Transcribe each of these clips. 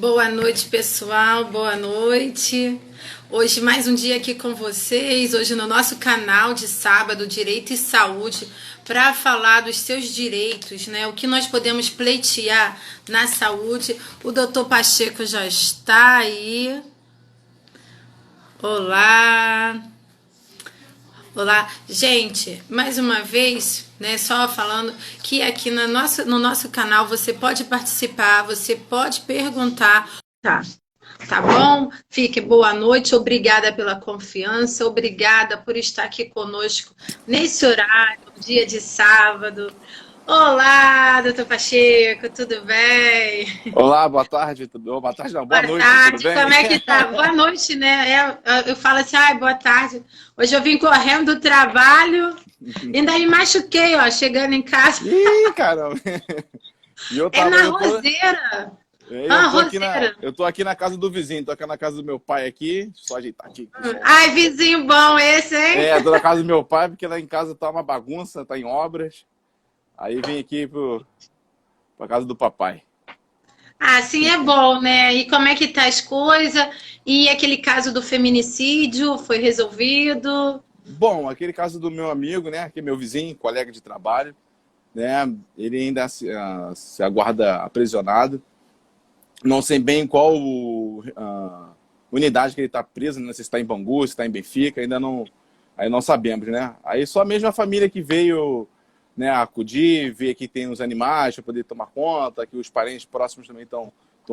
Boa noite, pessoal. Boa noite. Hoje mais um dia aqui com vocês, hoje no nosso canal de sábado, Direito e Saúde, para falar dos seus direitos, né? O que nós podemos pleitear na saúde. O doutor Pacheco já está aí. Olá. Olá, gente, mais uma vez, né, só falando que aqui no nosso canal você pode participar, você pode perguntar, tá bom? Fique boa noite, obrigada pela confiança, obrigada por estar aqui conosco nesse horário, dia de sábado. Olá, doutor Pacheco, tudo bem? Olá, boa tarde, tudo bom? Boa tarde, não, boa noite, Tarde, tudo bem? como é que tá? Boa noite, né? Eu falo assim, boa tarde. Hoje eu vim correndo do trabalho, ainda me machuquei, ó, chegando em casa. Ih, caramba! E eu É na eu tô, roseira. eu tô aqui na casa do vizinho, tô aqui na casa do meu pai aqui, só ajeitar aqui. Ai, vizinho bom esse, hein? Tô na casa do meu pai, porque lá em casa tá uma bagunça, tá em obras. Aí vim aqui pra casa do papai. Sim, é bom, né? E como é que tá as coisas? E aquele caso do feminicídio foi resolvido? Bom, aquele caso do meu amigo, né, que é meu vizinho, colega de trabalho, né, ele ainda se aguarda aprisionado. Não sei bem em qual unidade que ele está preso, né? Se está em Bangu, se está em Benfica, aí não sabemos, né? Aí só mesmo a família que veio, né, acudir, ver que tem os animais para poder tomar conta, que os parentes próximos também estão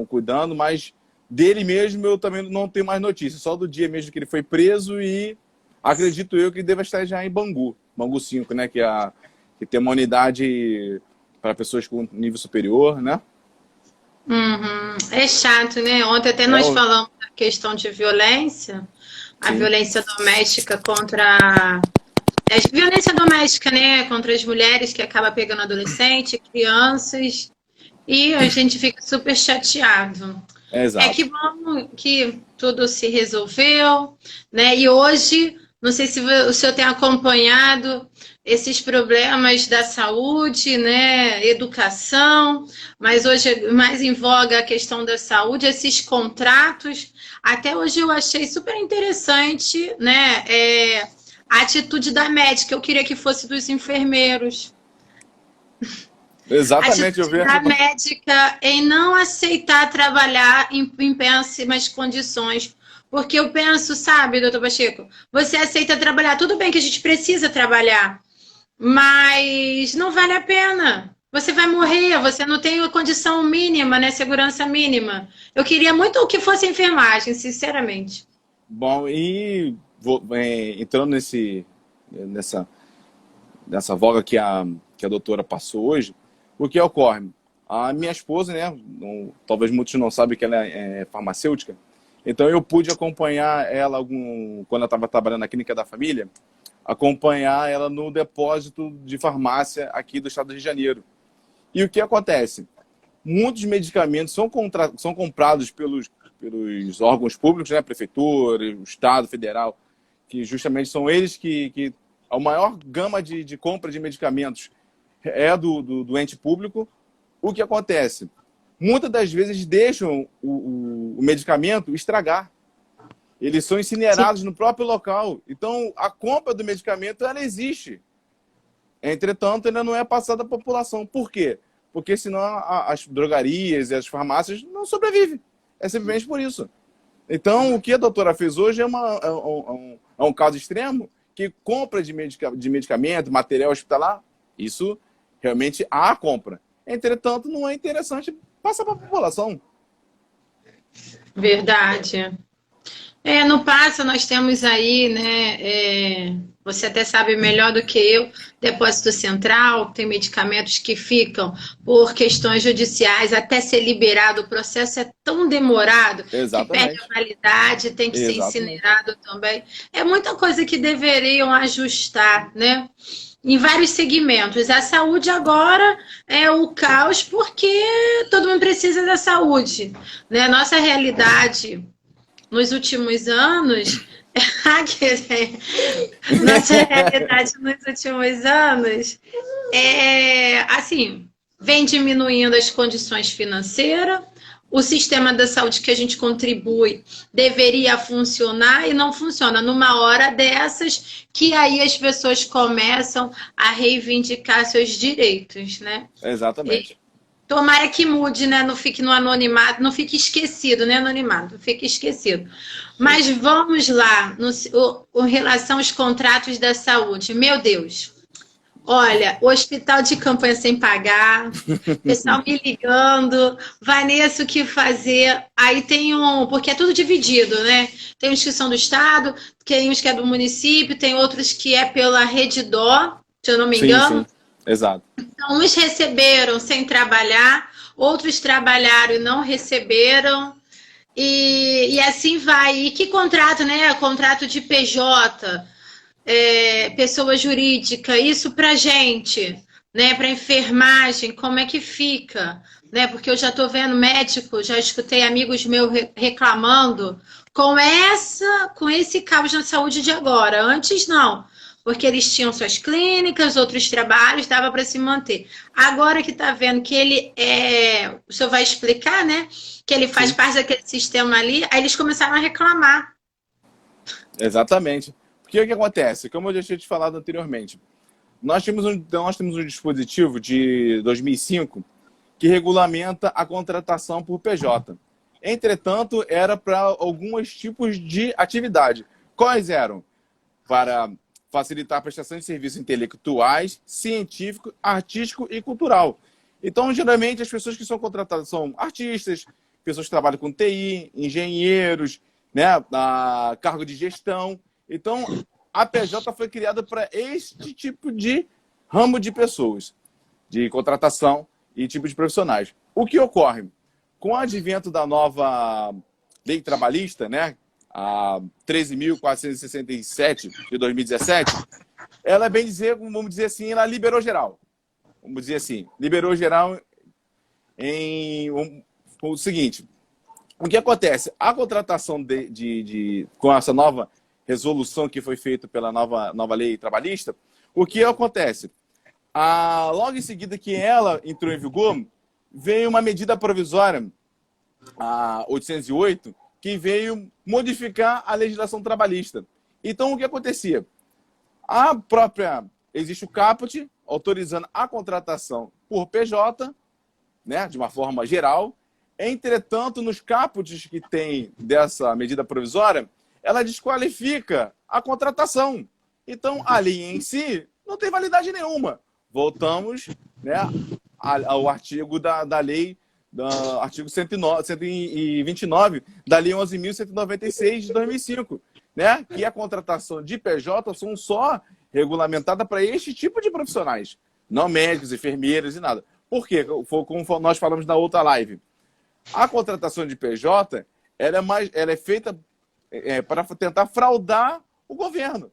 cuidando, mas dele mesmo eu também não tenho mais notícias, só do dia mesmo que ele foi preso e acredito eu que ele deva estar já em Bangu 5, né, que tem uma unidade para pessoas com nível superior, né? Uhum. É chato, né? Ontem até nós falamos da questão de violência, a Sim. violência doméstica violência doméstica, né? Contra as mulheres que acaba pegando adolescente, crianças, e a gente fica super chateado. Exato. Que bom que tudo se resolveu, né? E hoje, não sei se o senhor tem acompanhado esses problemas da saúde, né? Educação, mas hoje é mais em voga a questão da saúde, esses contratos. Até hoje eu achei super interessante, né? A atitude da médica, eu queria que fosse dos enfermeiros. Exatamente, eu A atitude vejo. da médica em não aceitar trabalhar em péssimas condições. Porque eu penso, sabe, doutor Pacheco, você aceita trabalhar, tudo bem que a gente precisa trabalhar, mas não vale a pena. Você vai morrer, você não tem a condição mínima, né? Segurança mínima. Eu queria muito que fosse enfermagem, sinceramente. Bom, e entrando nessa voga que a doutora passou hoje, o que ocorre? A minha esposa, né? Talvez muitos não sabem que ela é farmacêutica, então eu pude acompanhar ela quando ela estava trabalhando na clínica da família, acompanhar ela no depósito de farmácia aqui do estado do Rio de Janeiro. E o que acontece? Muitos medicamentos são comprados pelos órgãos públicos, né? Prefeitura, Estado, Federal, que justamente são eles que a maior gama de compra de medicamentos é do ente público. O que acontece? Muitas das vezes deixam o medicamento estragar. Eles são incinerados no próprio local. Então, a compra do medicamento, ela existe. Entretanto, ainda não é passada à população. Por quê? Porque senão as drogarias e as farmácias não sobrevivem. É simplesmente por isso. Então, o que a doutora fez hoje é um caso extremo, que compra de medicamento, material hospitalar, isso realmente há compra. Entretanto, não é interessante passar para a população. Verdade. No Passa nós temos aí, né, você até sabe melhor do que eu, depósito central, tem medicamentos que ficam por questões judiciais até ser liberado, o processo é tão demorado que perde a validade, tem que ser incinerado também. É muita coisa que deveriam ajustar, né? Em vários segmentos. A saúde agora é o caos porque todo mundo precisa da saúde, né? Nossa realidade nos últimos anos, nossa realidade nos últimos anos assim, vem diminuindo as condições financeiras, o sistema da saúde que a gente contribui deveria funcionar e não funciona. Numa hora dessas, que aí as pessoas começam a reivindicar seus direitos, né? Exatamente. Tomara que mude, né? Não fique no anonimato, não fique esquecido, né? Anonimato, não fique esquecido. Mas vamos lá, em relação aos contratos da saúde. Meu Deus, olha, o hospital de campanha sem pagar, pessoal me ligando, Vanessa, o que fazer? Aí tem porque é tudo dividido, né? Tem uns que são do estado, tem uns que é do município, tem outros que é pela Rede Dó, se eu não me engano. Sim, exato. Então, uns receberam sem trabalhar, outros trabalharam e não receberam, e assim vai. E que contrato, né? Contrato de PJ, pessoa jurídica, isso para gente, né? Para enfermagem, como é que fica? Né? Porque eu já estou vendo médico, já escutei amigos meus reclamando com esse caos na saúde de agora. Antes não, porque eles tinham suas clínicas, outros trabalhos, dava para se manter. Agora que está vendo que ele o senhor vai explicar, né? Que ele faz parte daquele sistema ali, aí eles começaram a reclamar. Exatamente. Porque o que acontece? Como eu já tinha te falado anteriormente, nós temos um dispositivo de 2005 que regulamenta a contratação por PJ. Entretanto, era para alguns tipos de atividade. Quais eram? Para facilitar a prestação de serviços intelectuais, científico, artístico e cultural. Então, geralmente, as pessoas que são contratadas são artistas, pessoas que trabalham com TI, engenheiros, né, cargo de gestão. Então, a PJ foi criada para este tipo de ramo de pessoas, de contratação e tipo de profissionais. O que ocorre? Com o advento da nova lei trabalhista, né, a 13.467 de 2017, ela, bem dizer, vamos dizer assim, ela liberou geral. Vamos dizer assim, liberou geral o seguinte: o que acontece? A contratação com essa nova resolução que foi feita pela nova lei trabalhista, o que acontece? Logo em seguida que ela entrou em vigor, veio uma medida provisória, a 808, que veio modificar a legislação trabalhista. Então, o que acontecia? Existe o caput, autorizando a contratação por PJ, né, de uma forma geral. Entretanto, nos caputs que tem dessa medida provisória, ela desqualifica a contratação. Então, a lei em si não tem validade nenhuma. Voltamos, né, ao artigo da lei, artigo 129 da lei 11.196 de 2005, né, que a contratação de PJ são só regulamentada para este tipo de profissionais, não médicos, enfermeiros e nada. Por quê? Como nós falamos na outra live, a contratação de PJ ela é feita para tentar fraudar o governo,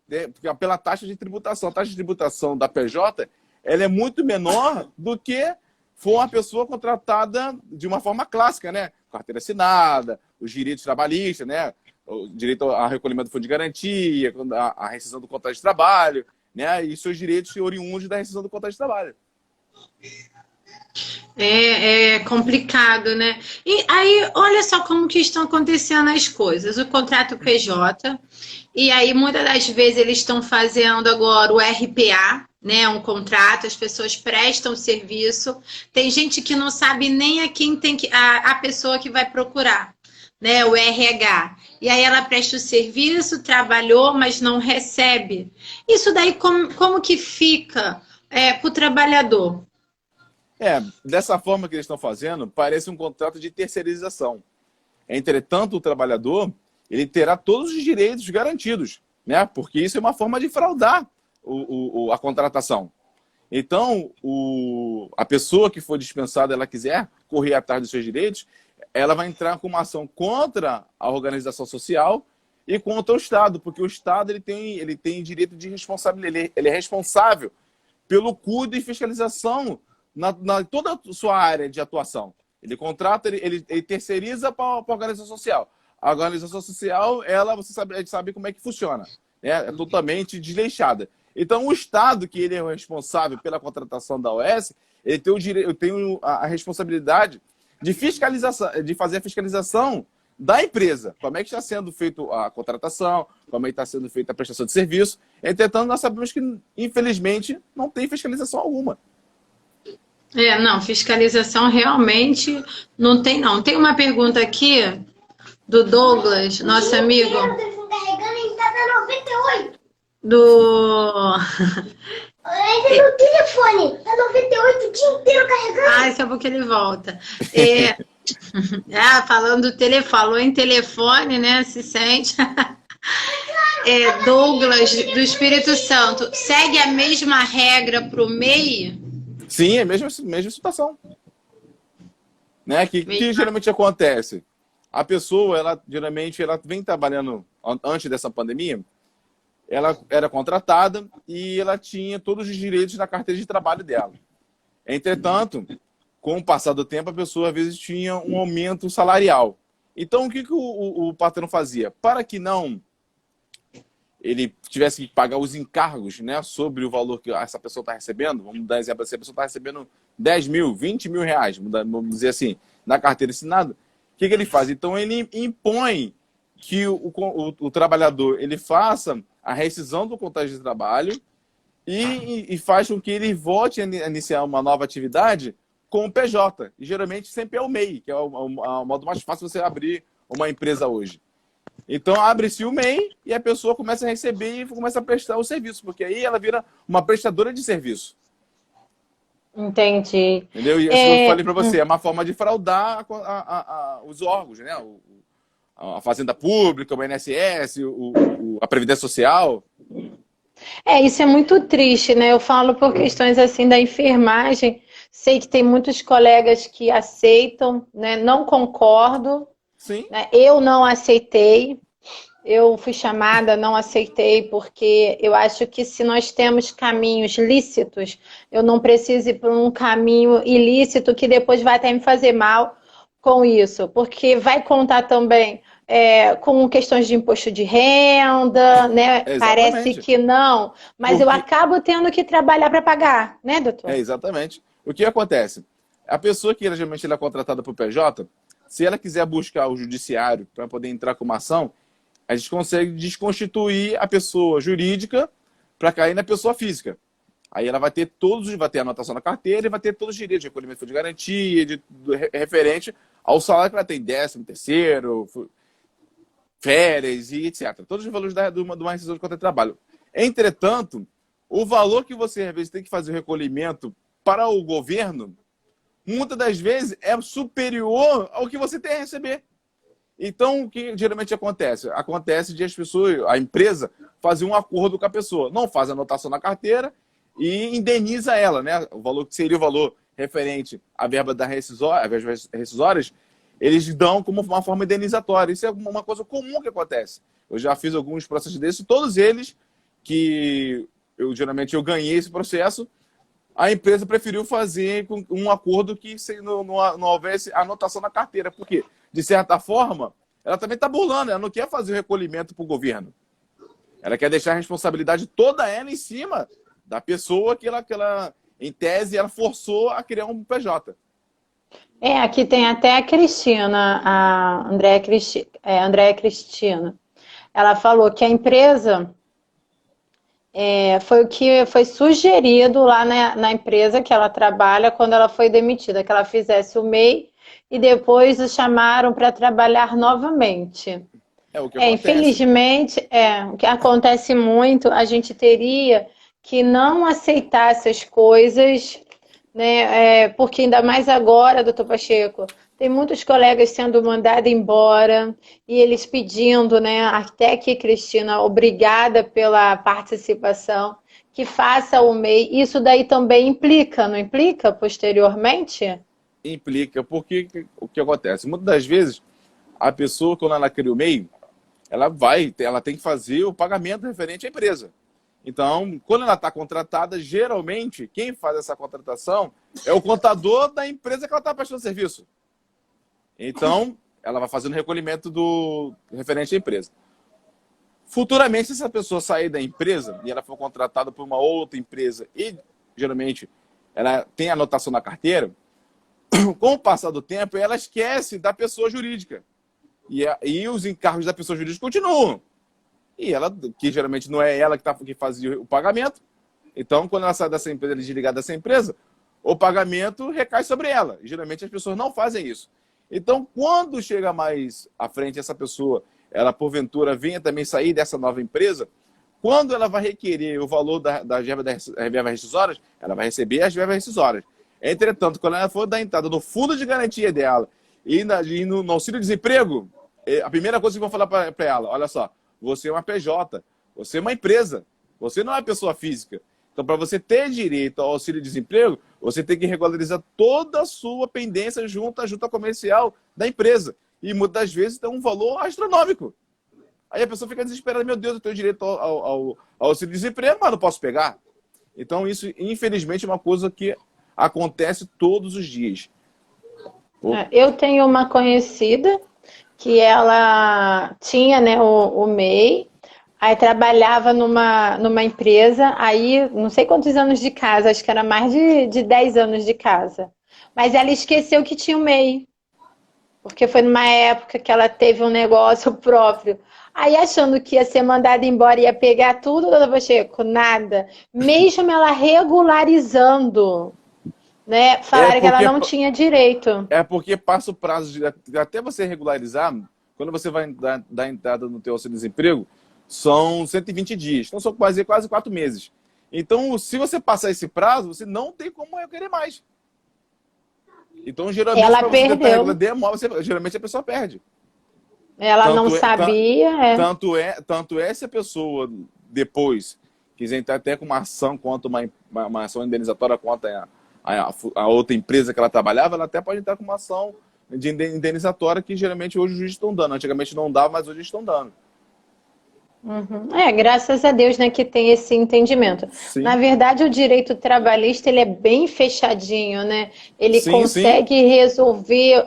né, pela taxa de tributação. A taxa de tributação da PJ ela é muito menor do que for uma pessoa contratada de uma forma clássica, né? Carteira assinada, os direitos trabalhistas, né? O direito ao recolhimento do fundo de garantia, a rescisão do contrato de trabalho, né? E seus direitos oriundos da rescisão do contrato de trabalho. É complicado, né? E aí, olha só como que estão acontecendo as coisas. O contrato PJ, e aí muitas das vezes eles estão fazendo agora o RPA, né? Um contrato, as pessoas prestam serviço. Tem gente que não sabe nem a quem tem a pessoa que vai procurar, né? O RH. E aí ela presta o serviço, trabalhou, mas não recebe. Isso daí como que fica para o trabalhador? Dessa forma que eles estão fazendo, parece um contrato de terceirização. Entretanto, o trabalhador ele terá todos os direitos garantidos, né? Porque isso é uma forma de fraudar a contratação. Então, a pessoa que for dispensada, ela quiser correr atrás dos seus direitos, ela vai entrar com uma ação contra a organização social e contra o Estado, porque o Estado ele tem direito de responsabilidade, ele é responsável pelo cuidado e fiscalização na toda a sua área de atuação. Ele contrata, ele terceiriza para a organização social. A organização social, você sabe como é que funciona. É totalmente desleixada. Então, o Estado, que ele é o responsável pela contratação da OS, ele tem o direito, eu tenho a responsabilidade de fiscalização, de fazer a fiscalização da empresa. Como é que está sendo feita a contratação, como é que está sendo feita a prestação de serviço. Entretanto, nós sabemos que, infelizmente, não tem fiscalização alguma. Não, fiscalização realmente não tem, não. Tem uma pergunta aqui do Douglas, nosso amigo. O telefone carregando, ele tá dando 98. Do. Ainda no telefone, tá 98 o dia inteiro carregando. Daqui a pouco ele volta. Falando do telefone, falou em telefone, né? Se sente. Douglas, do Espírito Santo, segue a mesma regra para o MEI? Sim, é a mesma situação. Né? Que geralmente acontece? A pessoa, geralmente, ela vem trabalhando antes dessa pandemia, ela era contratada e ela tinha todos os direitos na carteira de trabalho dela. Entretanto, com o passar do tempo, a pessoa às vezes tinha um aumento salarial. Então, o que o patrão fazia? Para que não ele tivesse que pagar os encargos, né, sobre o valor que essa pessoa está recebendo, vamos dar exemplo, se a pessoa está recebendo 10 mil, 20 mil reais, vamos dizer assim, na carteira assinada, o que ele faz? Então, ele impõe que o trabalhador ele faça a rescisão do contrato de trabalho e faz com que ele volte a iniciar uma nova atividade com o PJ. E geralmente sempre é o MEI, que é o modo mais fácil de você abrir uma empresa hoje. Então abre-se o MEI e a pessoa começa a receber e começa a prestar o serviço, porque aí ela vira uma prestadora de serviço. Entendi. Entendeu? E isso que eu falei para você, é uma forma de fraudar os órgãos, né? A Fazenda Pública, o INSS, a Previdência Social. Isso é muito triste, né? Eu falo por questões assim da enfermagem. Sei que tem muitos colegas que aceitam, né? Não concordo. Sim. Né? Eu não aceitei. Eu fui chamada, não aceitei, porque eu acho que se nós temos caminhos lícitos, eu não preciso ir por um caminho ilícito que depois vai até me fazer mal com isso, porque vai contar também com questões de imposto de renda, né? Exatamente. Parece que não, mas eu acabo tendo que trabalhar para pagar, né, doutor? Exatamente. O que acontece? A pessoa que geralmente ela é contratada por PJ, se ela quiser buscar o judiciário para poder entrar com uma ação, a gente consegue desconstituir a pessoa jurídica para cair na pessoa física. Aí ela vai ter a anotação na carteira e vai ter todos os direitos de recolhimento de garantia, referente ao salário que ela tem, 13º, férias e etc. Todos os valores de uma rescisão de contrato de trabalho. Entretanto, o valor que você às vezes tem que fazer o recolhimento para o governo, muitas das vezes é superior ao que você tem a receber. Então, o que geralmente acontece? Acontece de a empresa fazer um acordo com a pessoa. Não faz a anotação na carteira e indeniza ela, né? O valor que seria o valor referente à verba das rescisórias, eles dão como uma forma indenizatória. Isso é uma coisa comum que acontece. Eu já fiz alguns processos desses, todos eles que geralmente eu ganhei esse processo, a empresa preferiu fazer um acordo que não houvesse anotação na carteira. Por quê? De certa forma, ela também está burlando, ela não quer fazer o recolhimento para o governo. Ela quer deixar a responsabilidade toda ela em cima da pessoa que ela, em tese, ela forçou a criar um PJ. Aqui tem até a Cristina, a Andréa Cristina. Ela falou que a empresa foi o que foi sugerido lá na empresa que ela trabalha quando ela foi demitida, que ela fizesse o MEI e depois o chamaram para trabalhar novamente. O que acontece. Infelizmente, o que acontece muito, a gente teria que não aceitar essas coisas, né? Porque ainda mais agora, doutor Pacheco, tem muitos colegas sendo mandados embora e eles pedindo, né? Até aqui, Cristina, obrigada pela participação, que faça o MEI. Isso daí também implica, não implica posteriormente? Implica, porque o que acontece? Muitas das vezes, a pessoa, quando ela cria o MEI, ela tem que fazer o pagamento referente à empresa. Então, quando ela está contratada, geralmente, quem faz essa contratação é o contador da empresa que ela está prestando serviço. Então, ela vai fazendo o recolhimento do referente à empresa. Futuramente, se essa pessoa sair da empresa e ela for contratada por uma outra empresa e, geralmente, ela tem anotação na carteira, com o passar do tempo, ela esquece da pessoa jurídica. E os encargos da pessoa jurídica continuam. E ela, que geralmente não é ela que fazia o pagamento, então, quando ela sai dessa empresa, ela é desligada dessa empresa, o pagamento recai sobre ela. E, geralmente, as pessoas não fazem isso. Então, quando chega mais à frente, essa pessoa, ela, porventura, venha também sair dessa nova empresa, quando ela vai requerer o valor das verbas rescisórias, ela vai receber as verbas rescisórias. Entretanto, quando ela for dar entrada no fundo de garantia dela e no auxílio-desemprego, a primeira coisa que vão falar para ela, olha só, você é uma PJ, você é uma empresa, você não é uma pessoa física. Então, para você ter direito ao auxílio-desemprego, você tem que regularizar toda a sua pendência junto à junta comercial da empresa. E muitas das vezes tem um valor astronômico. Aí a pessoa fica desesperada, meu Deus, eu tenho direito ao auxílio-desemprego, mas não posso pegar. Então, isso, infelizmente, é uma coisa que acontece todos os dias. Eu tenho uma conhecida que ela tinha, né, o MEI, aí trabalhava numa empresa, aí não sei quantos anos de casa, acho que era mais de 10 anos de casa. Mas ela esqueceu que tinha o MEI, porque foi numa época que ela teve um negócio próprio. Aí achando que ia ser mandada embora, ia pegar tudo, doutor Pacheco, nada. Mesmo ela regularizando, né, falaram que ela não tinha direito. É porque passa o prazo, até você regularizar, quando você vai dar entrada no teu auxílio-desemprego, são 120 dias. Então, são quase 4 meses. Então, se você passar esse prazo, você não tem como requerer mais. Então, geralmente, ela perdeu. Demora, geralmente a pessoa perde. Ela não sabia. Tanto é se a pessoa depois quiser entrar até com uma ação contra uma ação indenizatória contra a outra empresa que ela trabalhava, ela até pode entrar com uma ação de indenizatória que geralmente hoje os juízes estão dando. Antigamente não dava, mas hoje estão dando. Uhum. Graças a Deus, né, que tem esse entendimento. Sim. Na verdade, o direito trabalhista ele é bem fechadinho, né? Ele consegue resolver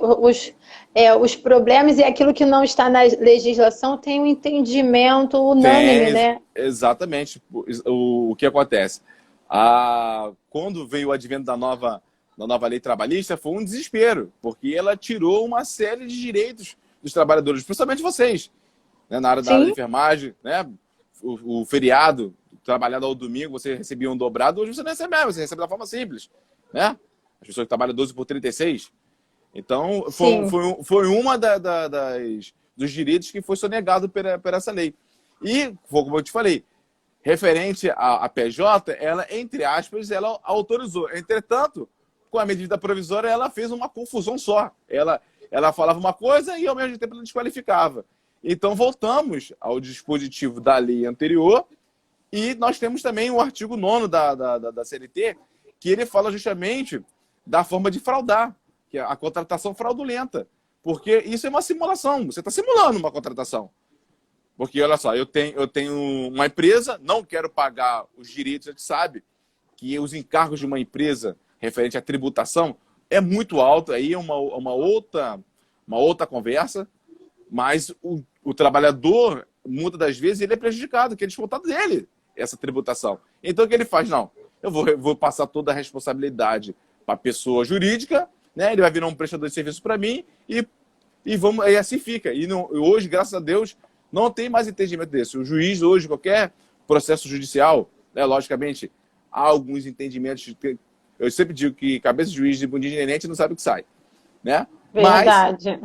os problemas e aquilo que não está na legislação tem um entendimento unânime, né? Exatamente. O que acontece? Quando veio o advento da nova lei trabalhista, foi um desespero, porque ela tirou uma série de direitos dos trabalhadores, principalmente vocês. Né, na área da enfermagem, né? O feriado, trabalhado ao domingo, você recebia um dobrado, hoje você não recebe mais, você recebe da forma simples. Né? As pessoas que trabalham 12 por 36. Então, foi uma dos direitos que foi sonegado por essa lei. E, como eu te falei, referente à PJ, ela, entre aspas, ela autorizou. Entretanto, com a medida provisória, ela fez uma confusão só. Ela falava uma coisa e, ao mesmo tempo, ela desqualificava. Então, voltamos ao dispositivo da lei anterior e nós temos também o artigo 9º da CLT, que ele fala justamente da forma de fraudar, que é a contratação fraudulenta. Porque isso é uma simulação, você está simulando uma contratação. Porque, olha só, eu tenho uma empresa, não quero pagar os direitos, a gente sabe que os encargos de uma empresa referente à tributação é muito alto, aí é uma outra conversa. Mas o trabalhador, muitas das vezes, ele é prejudicado, que é descontado dele, essa tributação. Então, o que ele faz? Não, eu vou passar toda a responsabilidade para a pessoa jurídica, né? Ele vai virar um prestador de serviço para mim e assim fica. E hoje, graças a Deus, não tem mais entendimento desse. O juiz, hoje, qualquer processo judicial, né, logicamente, há alguns entendimentos. Eu sempre digo que cabeça de juiz de bundinha de neném não sabe o que sai. Né? Verdade.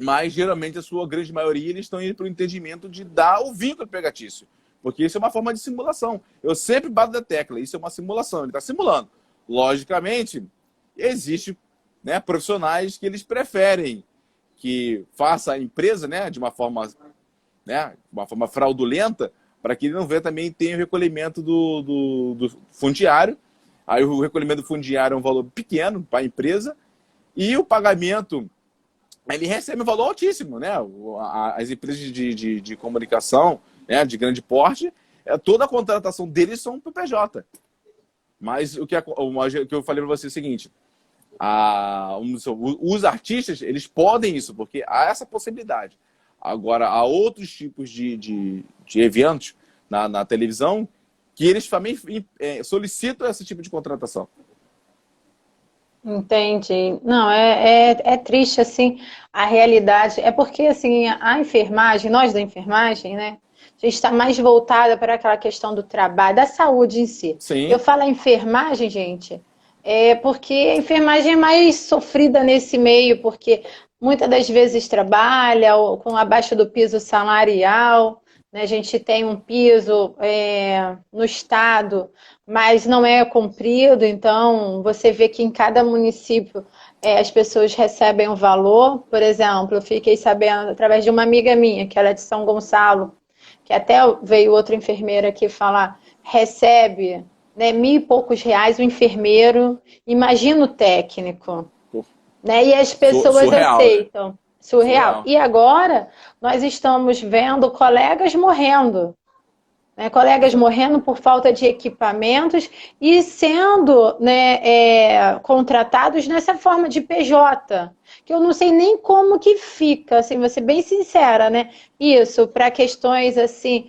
Mas, geralmente, a sua grande maioria, eles estão indo para o entendimento de dar o vínculo empregatício. Porque isso é uma forma de simulação. Eu sempre bato da tecla, isso é uma simulação, ele está simulando. Logicamente, existe, né, profissionais que eles preferem que faça a empresa, né, de uma forma fraudulenta, para que ele não venha também tenha o recolhimento do fundiário. Aí o recolhimento do fundiário é um valor pequeno para a empresa e o pagamento... ele recebe um valor altíssimo, né? As empresas de comunicação, né, de grande porte, toda a contratação deles são para o PJ. Mas o que eu falei para você é o seguinte, os artistas, eles podem isso, porque há essa possibilidade. Agora, há outros tipos de eventos na televisão que eles também solicitam esse tipo de contratação. Entendi. Não, é triste, assim, a realidade. É porque, assim, a enfermagem, nós da enfermagem, né? A gente está mais voltada para aquela questão do trabalho, da saúde em si. Eu Sim, falo a enfermagem, gente, é porque a enfermagem é mais sofrida nesse meio, porque muitas das vezes trabalha com abaixo do piso salarial, né? A gente tem um piso no estado, mas não é cumprido, então você vê que em cada município as pessoas recebem um valor. Por exemplo, eu fiquei sabendo através de uma amiga minha, que ela é de São Gonçalo, que até veio outra enfermeira aqui falar, recebe, né, R$ 1.000 e poucos o enfermeiro, imagina o técnico, pô, né? E as pessoas surreal, né? aceitam. Surreal. Surreal. E agora nós estamos vendo colegas morrendo, né, colegas Exa- morrendo por falta de equipamentos e sendo, né, contratados nessa forma de PJ, que eu não sei nem como que fica, assim, vou ser bem sincera, né? Isso, para questões assim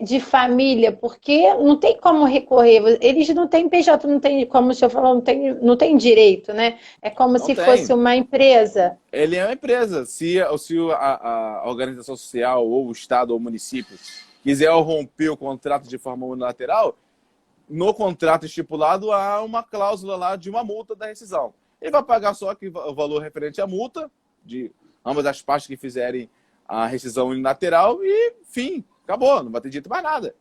de família, porque não tem como recorrer, eles não têm PJ, não tem, como o senhor falou, não tem direito, né? É como Não se fosse tem. uma empresa. Ele é uma empresa. Se a organização social, ou o Estado, ou o município quiser romper o contrato de forma unilateral, no contrato estipulado há uma cláusula lá de uma multa da rescisão. Ele vai pagar só o valor referente à multa de ambas as partes que fizerem a rescisão unilateral e, fim, acabou, não vai ter dito mais nada.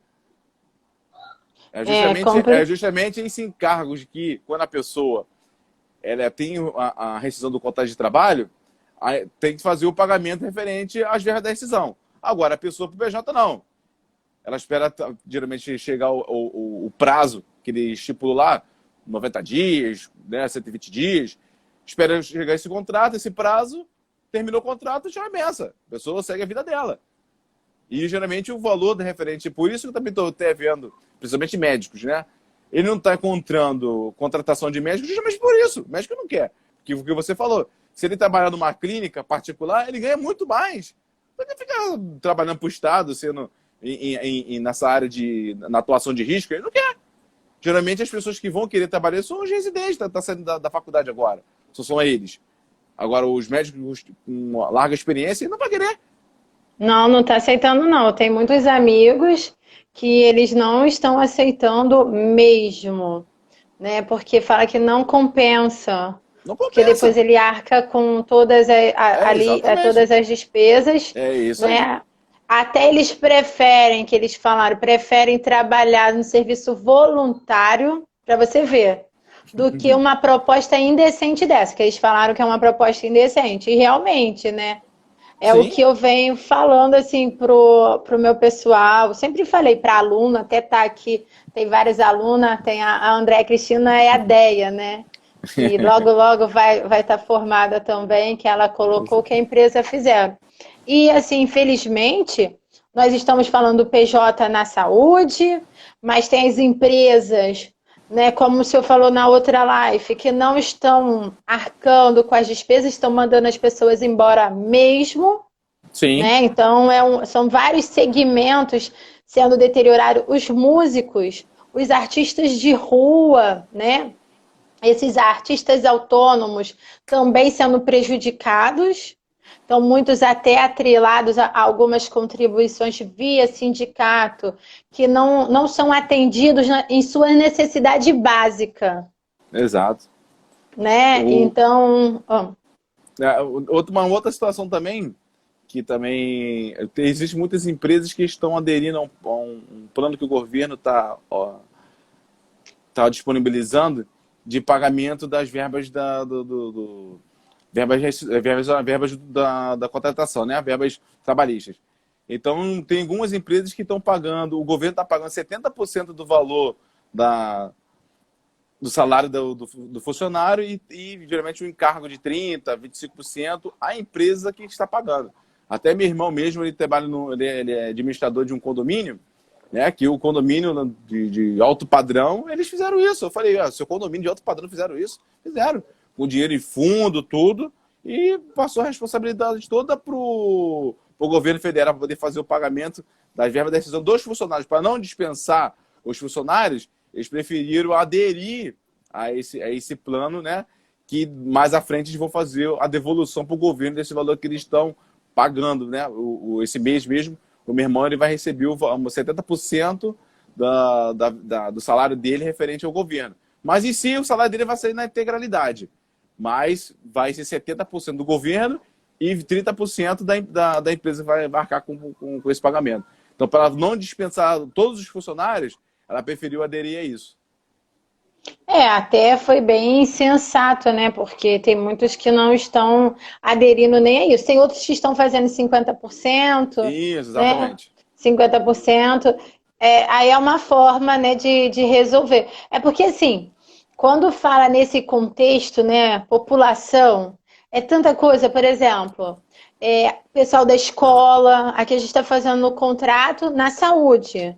É É, justamente, compre... é justamente esse encargo de que, quando a pessoa ela tem a rescisão do contrato de trabalho, tem que fazer o pagamento referente às verbas da rescisão. Agora, a pessoa para o PJ, não. Ela espera, geralmente, chegar o prazo que ele estipulou lá, 90 dias, né, 120 dias. Espera chegar esse contrato, esse prazo, terminou o contrato, já ameaça. A pessoa segue a vida dela. E, geralmente, o valor da referente... Por isso que eu também estou até vendo, principalmente médicos, né? Ele não está encontrando contratação de médico justamente por isso. O médico não quer. Porque o que você falou, se ele trabalhar numa clínica particular, ele ganha muito mais. Não vai ficar trabalhando para o Estado, sendo nessa área na atuação de risco, ele não quer. Geralmente as pessoas que vão querer trabalhar são os residentes, tá saindo da faculdade agora. São eles. Agora, os médicos com larga experiência, ele não vai querer. Não, não está aceitando, não. Tem muitos amigos que eles não estão aceitando mesmo, né? Porque fala que não compensa, Não porque depois compensa. ele arca com todas É, ali exatamente. todas as despesas, É isso aí. né? Até eles preferem, que eles falaram, preferem trabalhar no serviço voluntário, para você ver, do que uma proposta indecente dessa, que eles falaram que é uma proposta indecente. E realmente, né? É o Sim. que eu venho falando assim pro meu pessoal. Eu sempre falei para aluno, até tá aqui, tem várias alunas, tem a Andréa Cristina é a Deia, né? Que logo, logo vai estar formada também, que ela colocou que a empresa fizeram. E assim, infelizmente, nós estamos falando do PJ na saúde, mas tem as empresas, né, como o senhor falou na outra live, que não estão arcando com as despesas, estão mandando as pessoas embora mesmo, Sim. né? Então são vários segmentos sendo deteriorados. Os músicos, os artistas de rua, né? Esses artistas autônomos também sendo prejudicados. Então, muitos até atrelados a algumas contribuições via sindicato, que não são atendidos em sua necessidade básica, Exato. né? O, Então, uma outra situação também, que também existem muitas empresas que estão aderindo a um plano que o governo tá disponibilizando de pagamento das verbas verbas da contratação, né? Verbas trabalhistas. Então, tem algumas empresas que estão pagando, o governo está pagando 70% do valor do salário do funcionário e geralmente um encargo de 30%, 25% a empresa que está pagando. Até meu irmão mesmo, ele trabalha ele é administrador de um condomínio, né? Que o condomínio de alto padrão, eles fizeram isso. Eu falei, seu condomínio de alto padrão fizeram isso? Fizeram. Com dinheiro em fundo, tudo, e passou a responsabilidade toda para o governo federal para poder fazer o pagamento das verbas da rescisão dos funcionários. Para não dispensar os funcionários, eles preferiram aderir a esse plano, né? que mais à frente eles vão fazer a devolução para o governo desse valor que eles estão pagando, né? Esse mês mesmo, o meu irmão ele vai receber 70% do salário dele referente ao governo. Mas em si, o salário dele vai sair na integralidade. Mas vai ser 70% do governo e 30% da empresa vai marcar com esse pagamento. Então, para não dispensar todos os funcionários, ela preferiu aderir a isso. Até foi bem sensato, né? Porque tem muitos que não estão aderindo nem a isso. Tem outros que estão fazendo 50%, Isso, né? exatamente. 50%. Aí é uma forma, né, de resolver. É porque, assim, quando fala nesse contexto, né, população, é tanta coisa, por exemplo, pessoal da escola, aqui a gente está fazendo o contrato na saúde.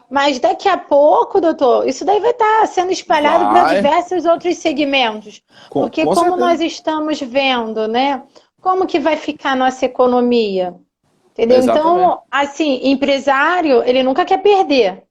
Mas daqui a pouco, doutor, isso daí vai estar sendo espalhado para Vai, diversos outros segmentos. Porque com como certeza. nós estamos vendo, né? Como que vai ficar a nossa economia? Entendeu? Exatamente. Então, assim, empresário, ele nunca quer perder.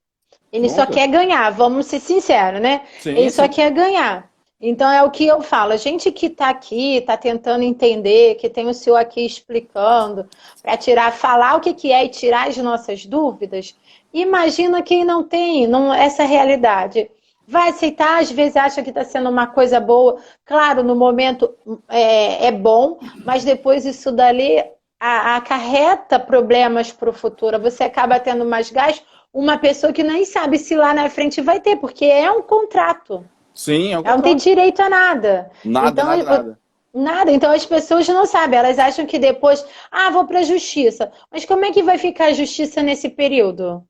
Ele só Nunca. quer ganhar, vamos ser sinceros, né? Ele Sim, só sim. quer ganhar. Então é o que eu falo, a gente que está aqui, está tentando entender, que tem o senhor aqui explicando, para falar o que é e tirar as nossas dúvidas, imagina quem não tem essa realidade. Vai aceitar, às vezes acha que está sendo uma coisa boa. Claro, no momento é bom, mas depois isso dali acarreta problemas para o futuro. Você acaba tendo mais gastos, uma pessoa que nem sabe se lá na frente vai ter, porque é um contrato. Sim, é um Ela não tem contrato. direito a nada. Nada, Então, nada, nada. nada. Então as pessoas não sabem. Elas acham que depois, vou para a justiça. Mas como é que vai ficar a justiça nesse período?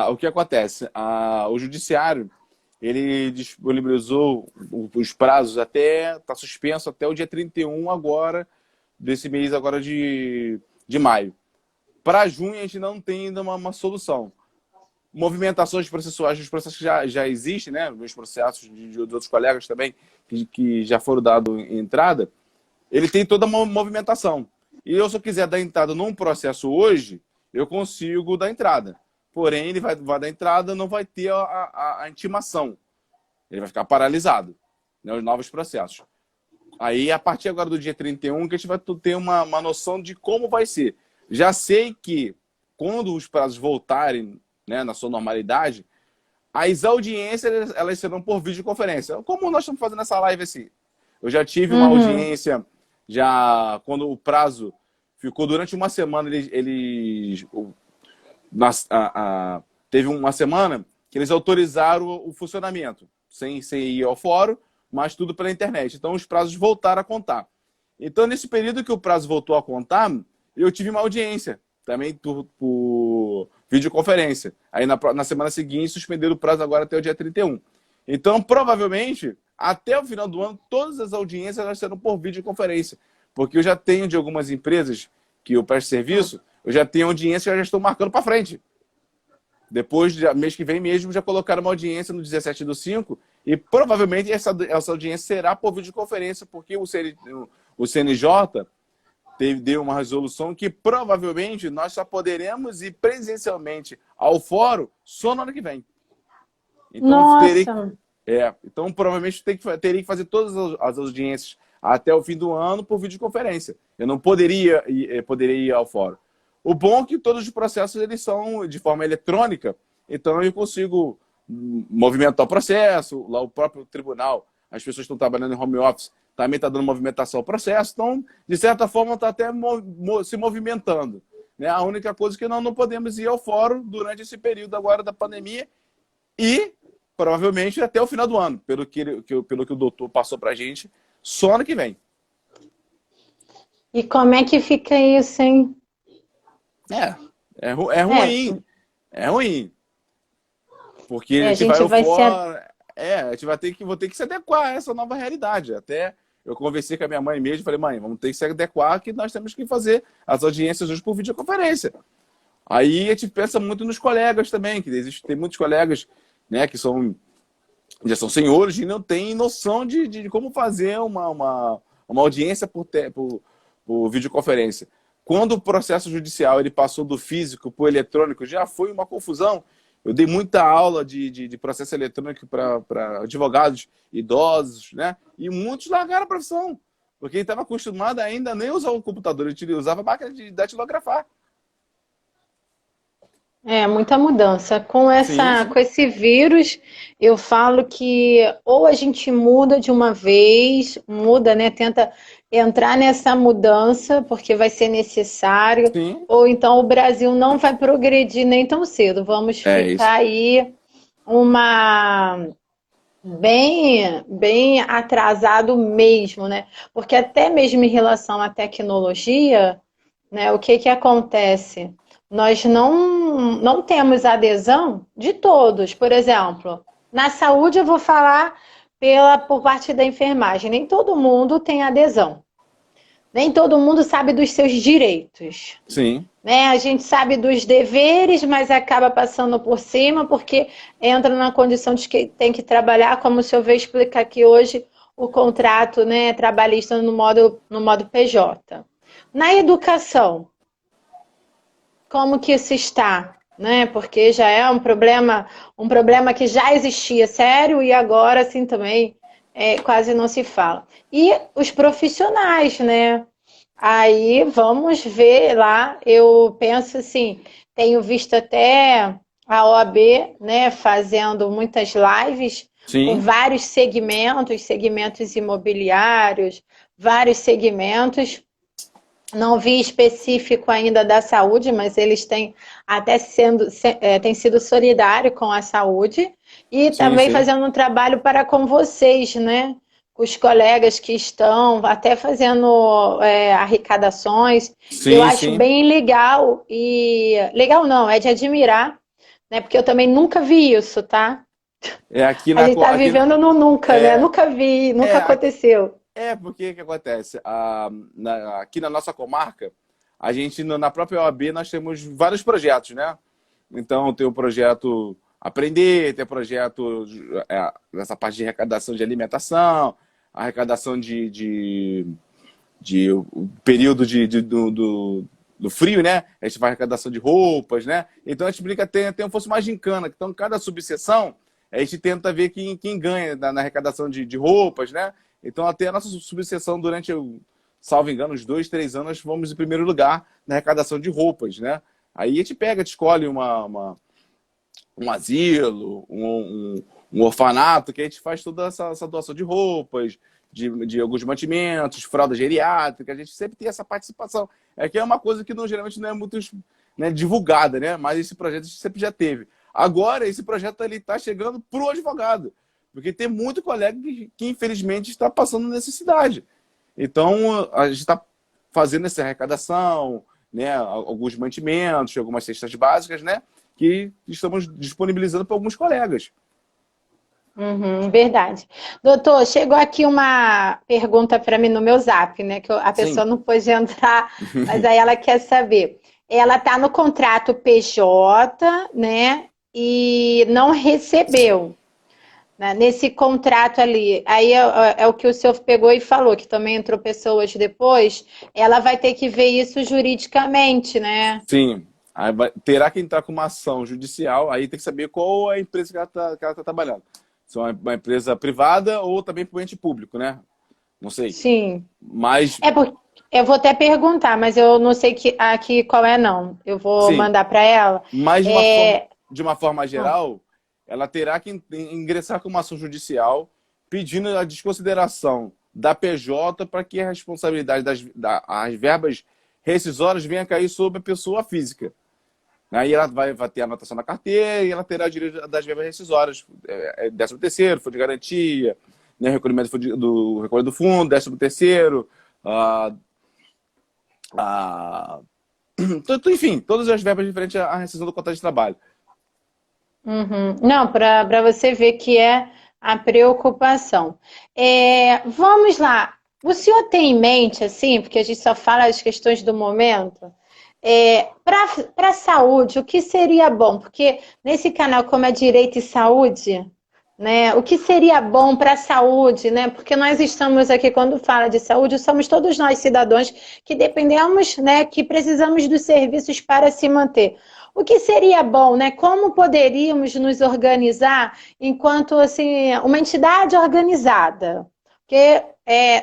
O que acontece? O judiciário, ele disponibilizou os prazos está suspenso até o dia 31 agora, desse mês agora de maio. Para junho a gente não tem ainda uma solução. Movimentações processuais, os processos que já existem, né? Meus processos de outros colegas também, que já foram dados entrada, ele tem toda uma movimentação. E eu, se eu quiser dar entrada num processo hoje, eu consigo dar entrada. Porém, ele vai dar entrada, não vai ter a intimação. Ele vai ficar paralisado, né, os novos processos. Aí, a partir agora do dia 31, que a gente vai ter uma noção de como vai ser. Já sei que, quando os prazos voltarem, né, na sua normalidade, as audiências elas serão por videoconferência. Como nós estamos fazendo essa live assim. Eu já tive uma audiência, quando o prazo ficou durante uma semana, teve uma semana que eles autorizaram o funcionamento, sem ir ao fórum, mas tudo pela internet. Então, os prazos voltaram a contar. Então, nesse período que o prazo voltou a contar, eu tive uma audiência, também por videoconferência. Aí, na semana seguinte, suspenderam o prazo agora até o dia 31. Então, provavelmente, até o final do ano, todas as audiências elas serão por videoconferência. Porque eu já tenho de algumas empresas que eu presto serviço, eu já tenho audiência que já estou marcando para frente. Depois, mês que vem mesmo, já colocaram uma audiência no 17/5 e provavelmente essa audiência será por videoconferência, porque o CNJ deu uma resolução que provavelmente nós só poderemos ir presencialmente ao fórum só no ano que vem. Então, Nossa! então provavelmente teria que fazer todas as audiências até o fim do ano por videoconferência. Eu não poderia ir ao fórum. O bom é que todos os processos eles são de forma eletrônica, então eu consigo movimentar o processo, lá o próprio tribunal, as pessoas que estão trabalhando em home office também está dando movimentação ao processo, então, de certa forma, está até se movimentando. Né? A única coisa é que nós não podemos ir ao fórum durante esse período agora da pandemia e, provavelmente, até o final do ano, pelo que o doutor passou para a gente, só ano que vem. E como é que fica isso, hein? É ruim. É ruim. Porque a gente vai ao fórum. A gente vou ter que se adequar a essa nova realidade. Até eu conversei com a minha mãe mesmo e falei, mãe, vamos ter que se adequar que nós temos que fazer as audiências hoje por videoconferência. Aí a gente pensa muito nos colegas também, que tem muitos colegas, né, que já são senhores e não têm noção de como fazer uma audiência por videoconferência. Quando o processo judicial ele passou do físico para o eletrônico, já foi uma confusão. Eu dei muita aula de processo eletrônico para advogados idosos, né? E muitos largaram a profissão, porque ele estava acostumado a ainda nem usar o computador, ele usava a máquina de datilografar. É, muita mudança. Com Sim, essa, sim. com esse vírus, eu falo que ou a gente muda de uma vez, muda, né? Tenta entrar nessa mudança, porque vai ser necessário, Sim. ou então o Brasil não vai progredir nem tão cedo. Vamos É isso. ficar aí uma bem atrasado mesmo, né? Porque até mesmo em relação à tecnologia, né, o que que acontece? Nós não temos adesão de todos. Por exemplo, na saúde eu vou falar por parte da enfermagem. Nem todo mundo tem adesão. Nem todo mundo sabe dos seus direitos. Sim. Né? A gente sabe dos deveres, mas acaba passando por cima porque entra na condição de que tem que trabalhar, como o senhor veio explicar aqui hoje, o contrato, né, trabalhista no modo PJ. Na educação, como que isso está? Né? Porque já é um problema que já existia sério e agora assim também quase não se fala. E os profissionais, né? Aí vamos ver lá, eu penso assim, tenho visto até a OAB, né, fazendo muitas lives com Sim. vários segmentos, segmentos imobiliários, vários segmentos. Não vi específico ainda da saúde, mas eles têm até têm sido solidários com a saúde e Sim, também sim. fazendo um trabalho para com vocês, né? Com os colegas que estão até fazendo arrecadações. Eu Sim, acho sim. bem legal e legal não, é de admirar, né? Porque eu também nunca vi isso, tá? É aqui A na gente está aqui vivendo no nunca, né? é Nunca vi, é nunca aconteceu. porque que acontece? Aqui na nossa comarca, a gente na própria OAB nós temos vários projetos, né? Então tem o projeto Aprender, tem o projeto nessa parte de arrecadação de alimentação, arrecadação de o período do frio, né? A gente faz arrecadação de roupas, né? Então a gente brinca, tem um fosse uma gincana. Então, cada subseção, a gente tenta ver quem ganha na arrecadação de roupas, né? Então, até a nossa subseção, durante, salvo engano, uns 2, 3 anos, nós fomos em primeiro lugar na arrecadação de roupas, né? Aí a gente pega, a gente escolhe um asilo, um orfanato, que a gente faz toda essa doação de roupas, de alguns mantimentos, fralda geriátrica, a gente sempre tem essa participação. É que é uma coisa que geralmente não é muito, né, divulgada, né? Mas esse projeto a gente sempre já teve. Agora, esse projeto está chegando para o advogado, porque tem muito colega que infelizmente está passando necessidade. Então, a gente está fazendo essa arrecadação, né, alguns mantimentos, algumas cestas básicas, né, que estamos disponibilizando para alguns colegas. Uhum, verdade. Doutor, chegou aqui uma pergunta para mim no meu Zap, né? Que a pessoa Sim. não pôde entrar, mas aí ela quer saber. Ela está no contrato PJ, né? E não recebeu, né, nesse contrato ali. Aí é o que o senhor pegou e falou, que também entrou pessoas depois. Ela vai ter que ver isso juridicamente, né? Sim. Aí terá que entrar com uma ação judicial, aí tem que saber qual é a empresa que ela tá trabalhando. Se é uma empresa privada ou também para o ente público, né? Não sei. Sim. Mas, É porque eu vou até perguntar, mas eu não sei aqui qual é, não. Eu vou sim, mandar para ela. mas É... de uma forma ah, geral, ela terá que ingressar com uma ação judicial pedindo a desconsideração da PJ para que a responsabilidade as verbas rescisórias venha a cair sobre a pessoa física. Aí ela vai ter a anotação na carteira e ela terá direito das verbas rescisórias, 13º, fundo de garantia, né, recolhimento do recolhimento do fundo, 13º, enfim, todas as verbas referentes à rescisão do contrato de trabalho. uhum. Não, para você ver que é a preocupação. Vamos lá. O senhor tem em mente, assim, porque a gente só fala as questões do momento, para a saúde, o que seria bom? Porque nesse canal, como é Direito e Saúde, né, o que seria bom para a saúde, né? Porque nós estamos aqui, quando fala de saúde, somos todos nós cidadãos que dependemos, né, que precisamos dos serviços para se manter. o que seria bom, né? Como poderíamos nos organizar enquanto assim, uma entidade organizada? Porque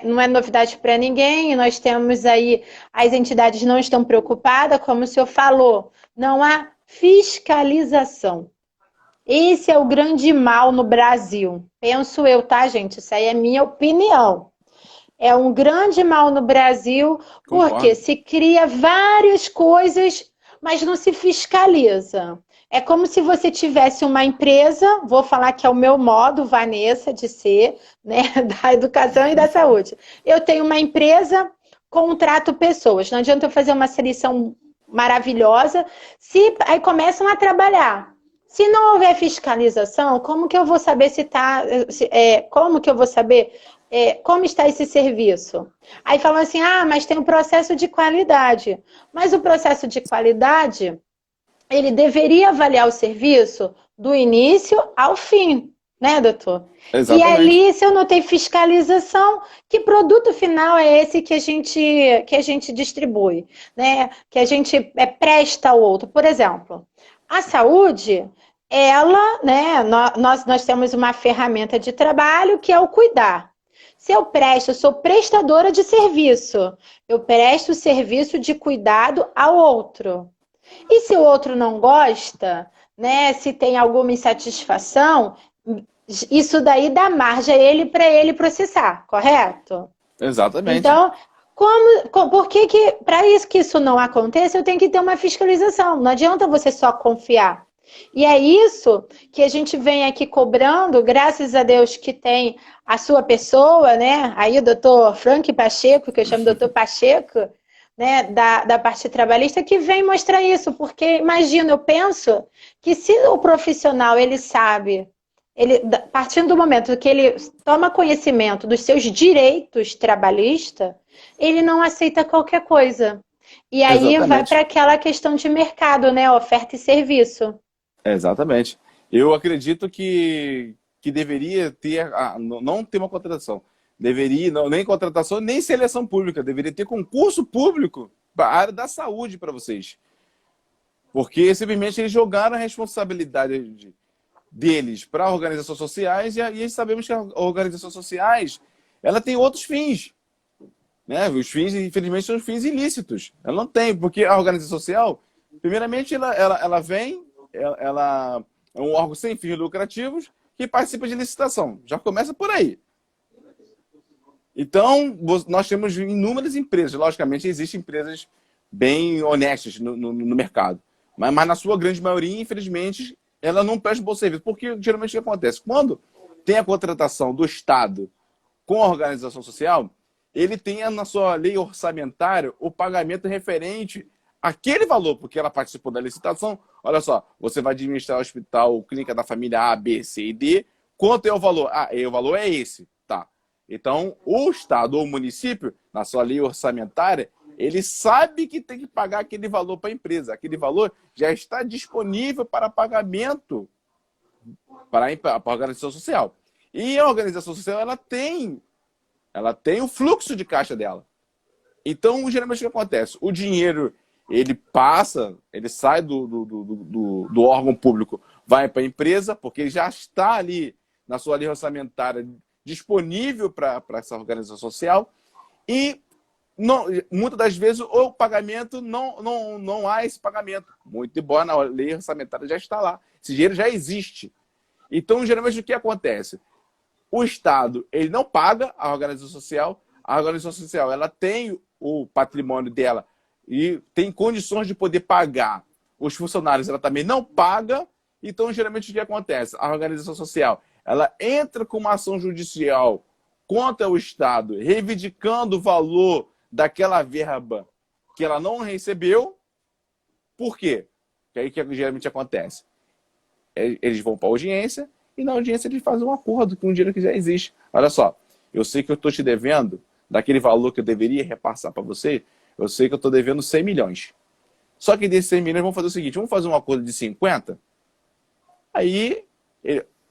não é novidade para ninguém, nós temos aí, as entidades não estão preocupadas, como o senhor falou, não há fiscalização. Esse é o grande mal no Brasil. Penso eu, tá, gente? Isso aí é minha opinião. É um grande mal no Brasil, porque Concordo. se cria várias coisas, mas não se fiscaliza. É como se você tivesse uma empresa, vou falar que é o meu modo, Vanessa, de ser, né, da educação e da saúde. Eu tenho uma empresa, contrato pessoas. Não adianta eu fazer uma seleção maravilhosa, se aí começam a trabalhar. Se não houver fiscalização, como que eu vou saber se está. Como que eu vou saber como está esse serviço? Aí falam assim, mas tem um processo de qualidade. Mas o processo de qualidade, ele deveria avaliar o serviço do início ao fim, né, doutor? E Exatamente. ali, se eu não tenho fiscalização, que produto final é esse que a gente distribui, né? Que a gente presta ao outro? Por exemplo, a saúde, ela, né? Nós temos uma ferramenta de trabalho que é o cuidar. Se eu presto, eu sou prestadora de serviço. Eu presto serviço de cuidado ao outro. E se o outro não gosta, né? Se tem alguma insatisfação, isso daí dá margem a ele para ele processar, correto? Exatamente. Então, por que para isso que isso não aconteça, eu tenho que ter uma fiscalização. Não adianta você só confiar. E é isso que a gente vem aqui cobrando, graças a Deus que tem a sua pessoa, né? Aí o doutor Frank Pacheco, que eu chamo doutor Pacheco, né? Da parte trabalhista, que vem mostrar isso. Porque, imagina, eu penso que se o profissional, ele sabe, partindo do momento que ele toma conhecimento dos seus direitos trabalhistas, ele não aceita qualquer coisa. E aí vai para Exatamente. aquela questão de mercado, né? Oferta e serviço. Exatamente. Eu acredito que deveria ter, não ter uma contratação. Deveria, não, nem contratação, nem seleção pública. Deveria ter concurso público para a área da saúde para vocês. Porque simplesmente eles jogaram a responsabilidade deles para organizações sociais e sabemos que as organizações sociais ela tem outros fins. Né? Os fins, infelizmente, são os fins ilícitos. Ela não tem, porque a organização social, primeiramente, ela vem, ela é um órgão sem fins lucrativos que participa de licitação. Já começa por aí. Então, nós temos inúmeras empresas. Logicamente, existem empresas bem honestas no mercado. Mas na sua grande maioria, infelizmente, ela não presta um bom serviço. Porque, geralmente, o que acontece? Quando tem a contratação do Estado com a organização social, ele tem na sua lei orçamentária o pagamento referente àquele valor, porque ela participou da licitação. Olha só, você vai administrar o hospital, clínica da família A, B, C e D. Quanto é o valor? O valor é esse. Tá. Então, o Estado ou o município, na sua lei orçamentária, ele sabe que tem que pagar aquele valor para a empresa. Aquele valor já está disponível para pagamento para a organização social. E a organização social, ela tem o fluxo de caixa dela. Então, geralmente, o que acontece? O dinheiro, ele passa, ele sai do órgão público, vai para a empresa, porque ele já está ali na sua lei orçamentária disponível para essa organização social e muitas das vezes o pagamento não há esse pagamento. Muito embora na lei orçamentária já está lá. Esse dinheiro já existe. Então, geralmente, o que acontece? O Estado, ele não paga a organização social ela tem o patrimônio dela e tem condições de poder pagar. Os funcionários, ela também não paga. Então, geralmente, o que acontece? A organização social, ela entra com uma ação judicial contra o Estado, reivindicando o valor daquela verba que ela não recebeu. Por quê? Porque aí que geralmente acontece. Eles vão para a audiência e na audiência eles fazem um acordo com o dinheiro que já existe. Olha só, eu sei que eu estou te devendo daquele valor que eu deveria repassar para você, eu sei que eu estou devendo 100 milhões. Só que desses 100 milhões, vamos fazer o seguinte, vamos fazer um acordo de 50, aí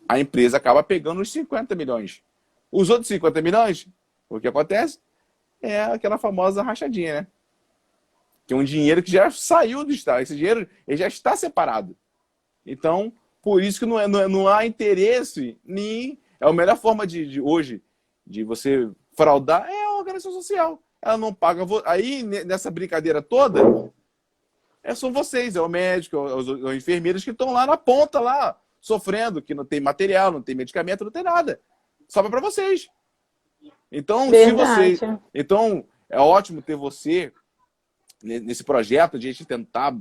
a empresa acaba pegando os 50 milhões. Os outros 50 milhões, o que acontece? É aquela famosa rachadinha, né? que é um dinheiro que já saiu do Estado. Esse dinheiro ele já está separado. Então, por isso que não há interesse nem... É a melhor forma hoje de você fraudar é a organização social. Ela não paga... Aí, nessa brincadeira toda, são vocês, é o médico, os enfermeiros que estão lá na ponta, lá, sofrendo, que não tem material, não tem medicamento, não tem nada. Sobra para vocês. Então, então, é ótimo ter você nesse projeto de a gente tentar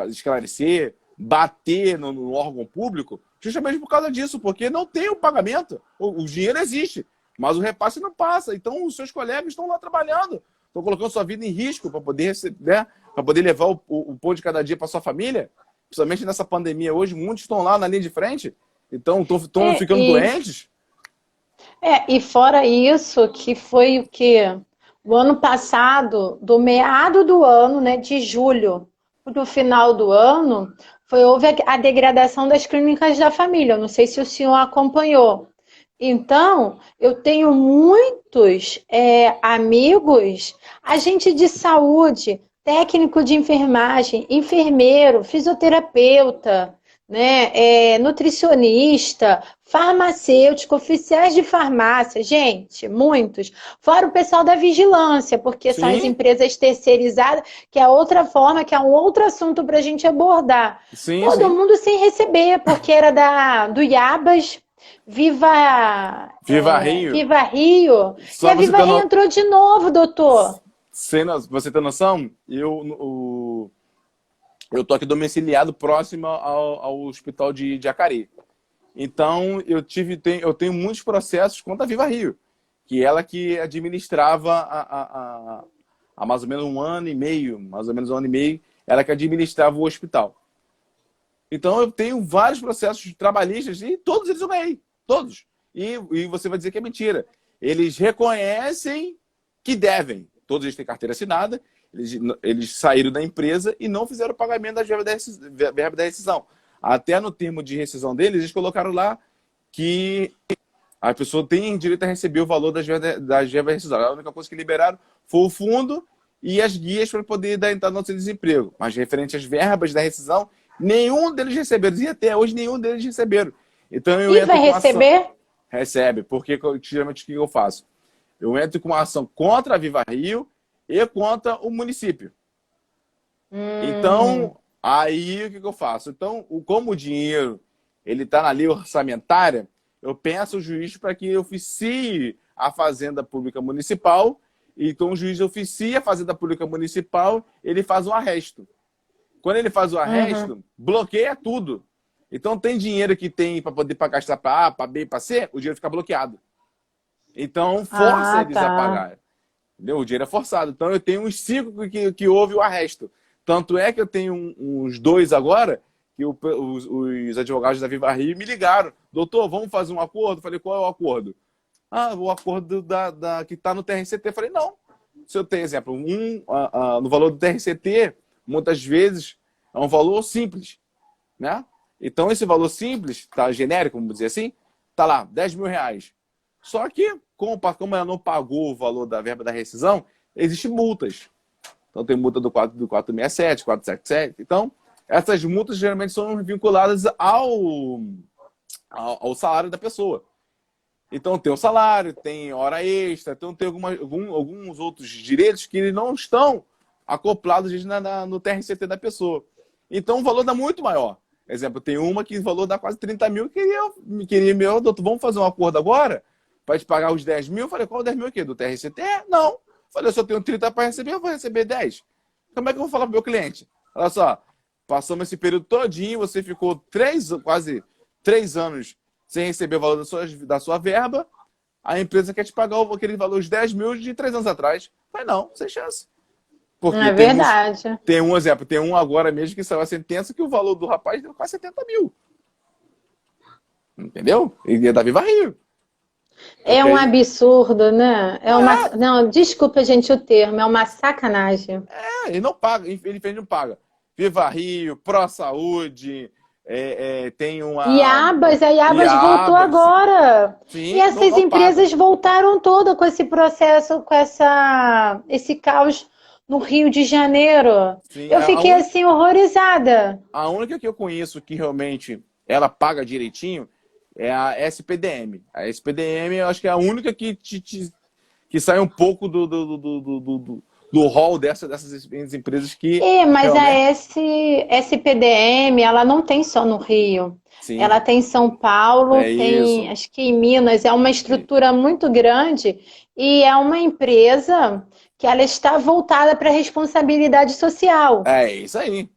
esclarecer, bater no órgão público, justamente por causa disso, porque não tem o pagamento. O dinheiro existe, mas o repasse não passa. Então, os seus colegas estão lá trabalhando, estão colocando sua vida em risco para poder receber, né, para poder levar o pão de cada dia para sua família. Principalmente nessa pandemia hoje, muitos estão lá na linha de frente, então estão ficando doentes. E fora isso, que foi o quê? O ano passado, do meado do ano, né, de julho, no final do ano, houve a degradação das clínicas da família. Eu não sei se o senhor acompanhou. Então, eu tenho muitos amigos, agente de saúde, técnico de enfermagem, enfermeiro, fisioterapeuta, né, nutricionista, farmacêutico, oficiais de farmácia, gente, muitos. Fora o pessoal da vigilância, porque são as empresas terceirizadas, que é outra forma, que é um outro assunto para a gente abordar. Todo mundo sem receber, porque era do Iabas, Viva Rio. Viva Rio. Só e a Viva Rio entrou de novo, doutor. Você tem noção? Eu tô aqui domiciliado próximo ao hospital de Jacareí. Então, eu tenho muitos processos contra a Viva Rio, que ela que administrava há mais ou menos um ano e meio, ela que administrava o hospital. Então, eu tenho vários processos trabalhistas e todos eles eu ganhei, todos. E você vai dizer que é mentira. Eles reconhecem que devem. Todos eles têm carteira assinada, eles saíram da empresa e não fizeram o pagamento da verba da rescisão. Até no termo de rescisão deles, eles colocaram lá que a pessoa tem direito a receber o valor das verbas da rescisão. A única coisa que liberaram foi o fundo e as guias para poder dar entrada no desemprego. Mas referente às verbas da rescisão, nenhum deles receberam. E até hoje nenhum deles receberam. Então eu entro vai receber? Recebe, porque geralmente o que eu faço? Eu entro com uma ação contra a Viva Rio e contra o município. Então, aí o que eu faço? Então, como o dinheiro ele está na lei orçamentária, eu peço ao juiz para que oficie a Fazenda Pública Municipal. Então, o juiz oficia a Fazenda Pública Municipal, ele faz um arresto. Quando ele faz o arresto, bloqueia tudo. Então, tem dinheiro que tem para poder gastar para A, para B, para C, o dinheiro fica bloqueado. Então, força eles a pagar. Entendeu? O dinheiro é forçado. Então, eu tenho uns 5 que houve o arresto. Tanto é que eu tenho uns 2 agora, que os advogados da Viva Rio me ligaram. Doutor, vamos fazer um acordo? Eu falei, qual é o acordo? O acordo que está no TRCT. Eu falei, não. Se eu tenho, exemplo, no valor do TRCT, muitas vezes é um valor simples, né? Então, esse valor simples, tá genérico, vamos dizer assim, tá lá, R$10.000. Só que, como ela não pagou o valor da verba da rescisão, existem multas. Então, tem multa do 467, 477. Então, essas multas geralmente são vinculadas ao salário da pessoa. Então, tem o salário, tem hora extra, então tem alguns outros direitos que não estão acoplados no TRCT da pessoa. Então, o valor dá muito maior. Exemplo, tem uma que o valor dá quase 30 mil, queria meu, doutor, vamos fazer um acordo agora para te pagar os 10 mil? Eu falei, qual 10 mil aqui? Do TRCT? Não. Eu falei, eu só tenho 30 para receber, eu vou receber 10. Como é que eu vou falar para o meu cliente? Olha só, passamos esse período todinho, você ficou quase 3 anos sem receber o valor da sua verba, a empresa quer te pagar aquele valor de 10 mil de 3 anos atrás. Eu falei, não, sem chance. Porque é verdade. Tem um exemplo, tem um agora mesmo que saiu a sentença que o valor do rapaz deu quase 70 mil. Entendeu? E é da Viva Rio. É um absurdo, né? Não, desculpa, gente, o termo. É uma sacanagem. Ele não paga, infelizmente não paga. Viva Rio, Pró Saúde, tem uma... A Iabas voltou agora. Sim, e essas empresas voltaram todas com esse processo, com esse caos no Rio de Janeiro. Sim, Eu fiquei assim horrorizada. a única que eu conheço que realmente ela paga direitinho é a SPDM. A SPDM eu acho que é a única que sai um pouco do rol dessas empresas que Mas a realmente... SPDM, ela não tem só no Rio. Sim, Ela tem em São Paulo, é tem isso. acho que em Minas, é uma estrutura muito grande e é uma empresa que ela está voltada para a responsabilidade social. É isso aí.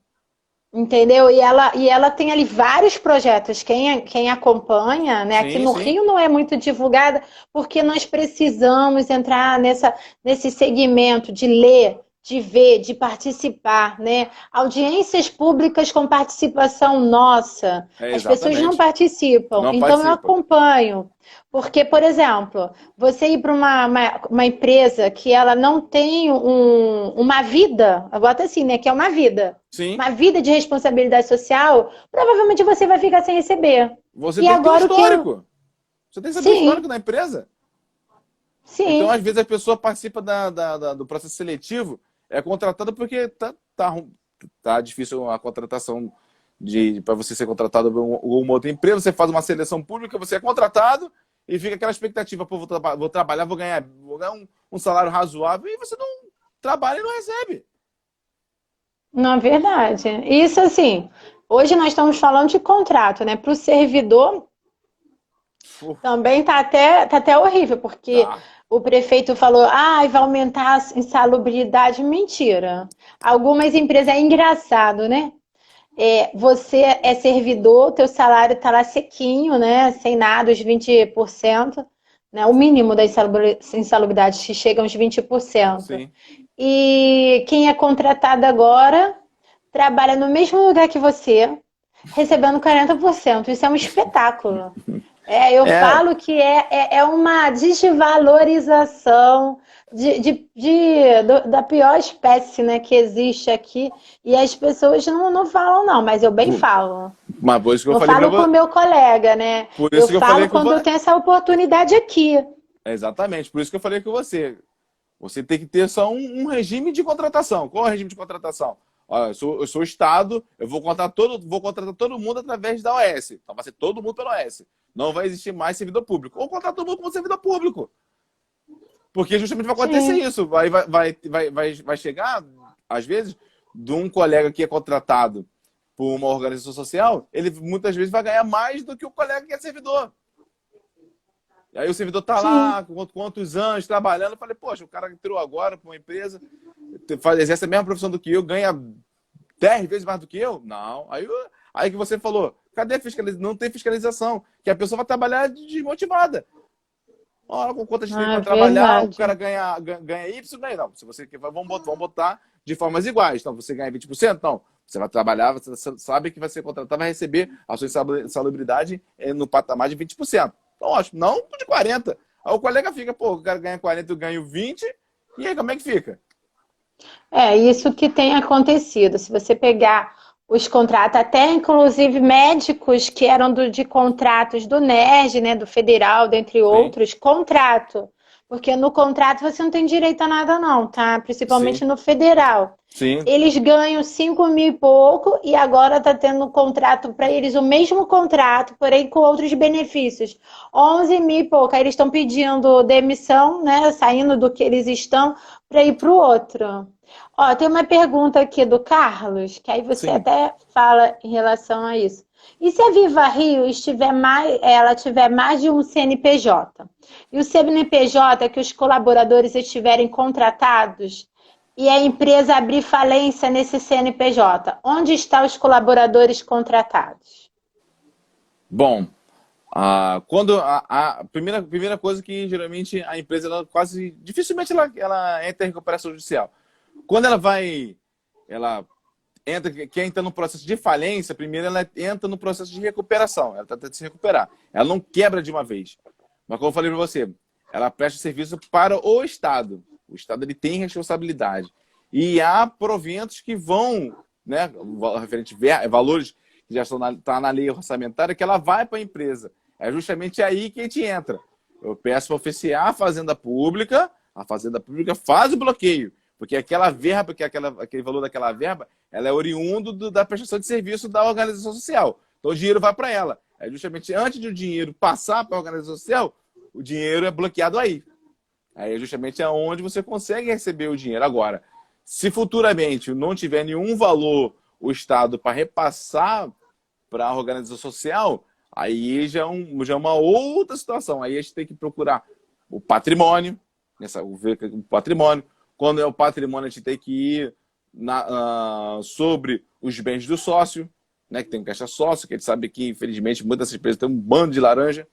Entendeu? E ela tem ali vários projetos. Quem acompanha, né? Aqui Sim, no sim. Rio não é muito divulgada, porque nós precisamos entrar nesse segmento de ler, de ver, de participar, né? Audiências públicas com participação nossa. É As pessoas não exatamente. participam, Não então eu participa. acompanho. Porque, por exemplo, você ir para uma empresa que ela não tem uma vida, eu boto assim, né? Que é Sim. uma vida de responsabilidade social, provavelmente você vai ficar sem receber. Você E tem que ter um agora o que eu. histórico. Você tem que saber o Sim, histórico da empresa. Então, sim. às vezes, a pessoa participa do processo seletivo, é contratada porque tá difícil a contratação para você ser contratado por uma outra empresa. Você faz uma seleção pública, você é contratado e fica aquela expectativa: pô, vou trabalhar, vou ganhar um salário razoável, e você não trabalha e não recebe. Não é verdade. Isso assim, hoje nós estamos falando de contrato, né? Para o servidor Pô, também tá até horrível, porque tá. o prefeito falou, vai aumentar a insalubridade. Mentira. Algumas empresas, é engraçado, né? Você é servidor, teu salário está lá sequinho, né? Sem nada, os 20%, né? O mínimo da insalubridade que chega uns 20%. Sim. E quem é contratado agora trabalha no mesmo lugar que você, recebendo 40%. Isso é um espetáculo. Eu É, falo que é uma desvalorização da pior espécie, né, que existe aqui. E as pessoas não falam, não, mas eu bem falo. mas por isso que eu Não falei para falo com o você. meu colega, né? Por Eu isso que eu falei falo com quando eu você. tenho essa oportunidade aqui. Exatamente, por isso que eu falei com você. Você tem que ter só um regime de contratação. Qual é o regime de contratação? Olha, eu sou Estado, eu vou contratar todo mundo através da OS. Então vai ser todo mundo pela OS. Não vai existir mais servidor público. Ou contratar todo mundo como servidor público. Porque justamente vai acontecer Sim, isso. Vai chegar, às vezes, de um colega que é contratado por uma organização social, ele muitas vezes vai ganhar mais do que o colega que é servidor. E aí o servidor tá sim. lá, quantos anos, trabalhando. Eu falei, poxa, o cara entrou agora para uma empresa, exerce a mesma profissão do que eu, ganha 10 vezes mais do que eu? Não. Aí que você falou, cadê a fiscalização? Não tem fiscalização, que a pessoa vai trabalhar desmotivada. Olha, com quantas tempo Ah, é para trabalhar, o verdade. cara ganha Y, ganha não. Se você quer, vamos botar de formas iguais. Então, você ganha 20%? Não. Você vai trabalhar, você sabe que vai ser contratado, vai receber a sua insalubridade no patamar de 20%. Então, ótimo, não de 40%. Aí o colega fica, pô, o cara ganha 40, eu ganho 20, e aí como é que fica? É isso que tem acontecido. Se você pegar os contratos, até inclusive médicos que eram de contratos do NERJ, né, do federal, dentre Sim, outros, contrato. Porque no contrato você não tem direito a nada, não, tá? sim, Principalmente no federal. sim, Eles ganham 5 mil e pouco e agora está tendo um contrato para eles, o mesmo contrato, porém com outros benefícios. 11 mil e pouco. Aí eles estão pedindo demissão, né? Saindo do que eles estão para ir para o outro. Ó, tem uma pergunta aqui do Carlos, que aí você sim. até fala em relação a isso. E se a Viva Rio ela tiver mais de um CNPJ? E o CNPJ que os colaboradores estiverem contratados e a empresa abrir falência nesse CNPJ, onde estão os colaboradores contratados? Bom, quando a primeira coisa que geralmente a empresa ela quase dificilmente ela entra em recuperação judicial. Quando ela quer entrar no processo de falência, primeiro ela entra no processo de recuperação, ela tenta se recuperar. Ela não quebra de uma vez. Mas como eu falei para você, ela presta serviço para o Estado. O Estado ele tem responsabilidade. E há proventos que vão, né, referente a valores que já estão na lei orçamentária, que ela vai para a empresa. É justamente aí que a gente entra. Eu peço para oficiar a Fazenda Pública faz o bloqueio. Porque aquela verba, aquele valor daquela verba, ela é oriundo da prestação de serviço da organização social. Então o dinheiro vai para ela. É justamente antes de o dinheiro passar para a organização social, o dinheiro é bloqueado aí. Aí é justamente onde você consegue receber o dinheiro. Agora, se futuramente não tiver nenhum valor o Estado para repassar para a organização social, aí já é uma outra situação. Aí a gente tem que procurar o patrimônio, o patrimônio. Quando é o patrimônio, a gente tem que ir sobre os bens do sócio, né, que tem um caixa sócio, que a gente sabe que, infelizmente, muitas dessas empresas têm um bando de laranja.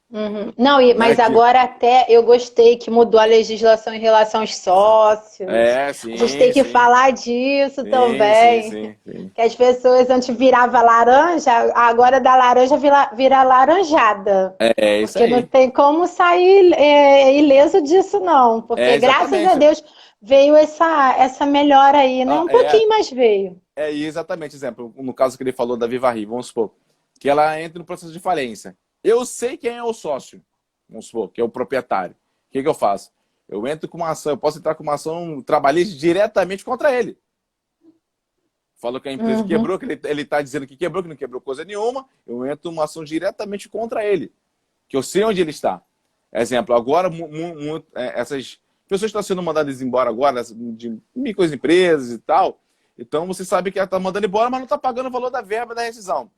Uhum. Não, mas Né, agora até eu gostei que mudou a legislação em relação aos sócios. sim, A gente tem que sim. falar disso Sim, também. sim. Que as pessoas antes virava laranja, agora da laranja vira laranjada. É isso Porque não aí. tem como sair ileso disso, não. Porque graças a Exatamente. Deus veio essa melhora aí, né? Um pouquinho mais veio. Exatamente. Exemplo, no caso que ele falou da Viva Rio, vamos supor, que ela entra no processo de falência. Eu sei quem é o sócio, vamos supor, que é o proprietário. O que eu faço? Eu entro com uma ação, eu posso entrar com uma ação trabalhista diretamente contra ele. Falou que a empresa quebrou, que ele está dizendo que quebrou, que não quebrou coisa nenhuma. Eu entro uma ação diretamente contra ele, que eu sei onde ele está. Exemplo, agora essas pessoas estão sendo mandadas embora agora, de microempresas e tal. Então você sabe que ela está mandando embora, mas não está pagando o valor da verba da rescisão.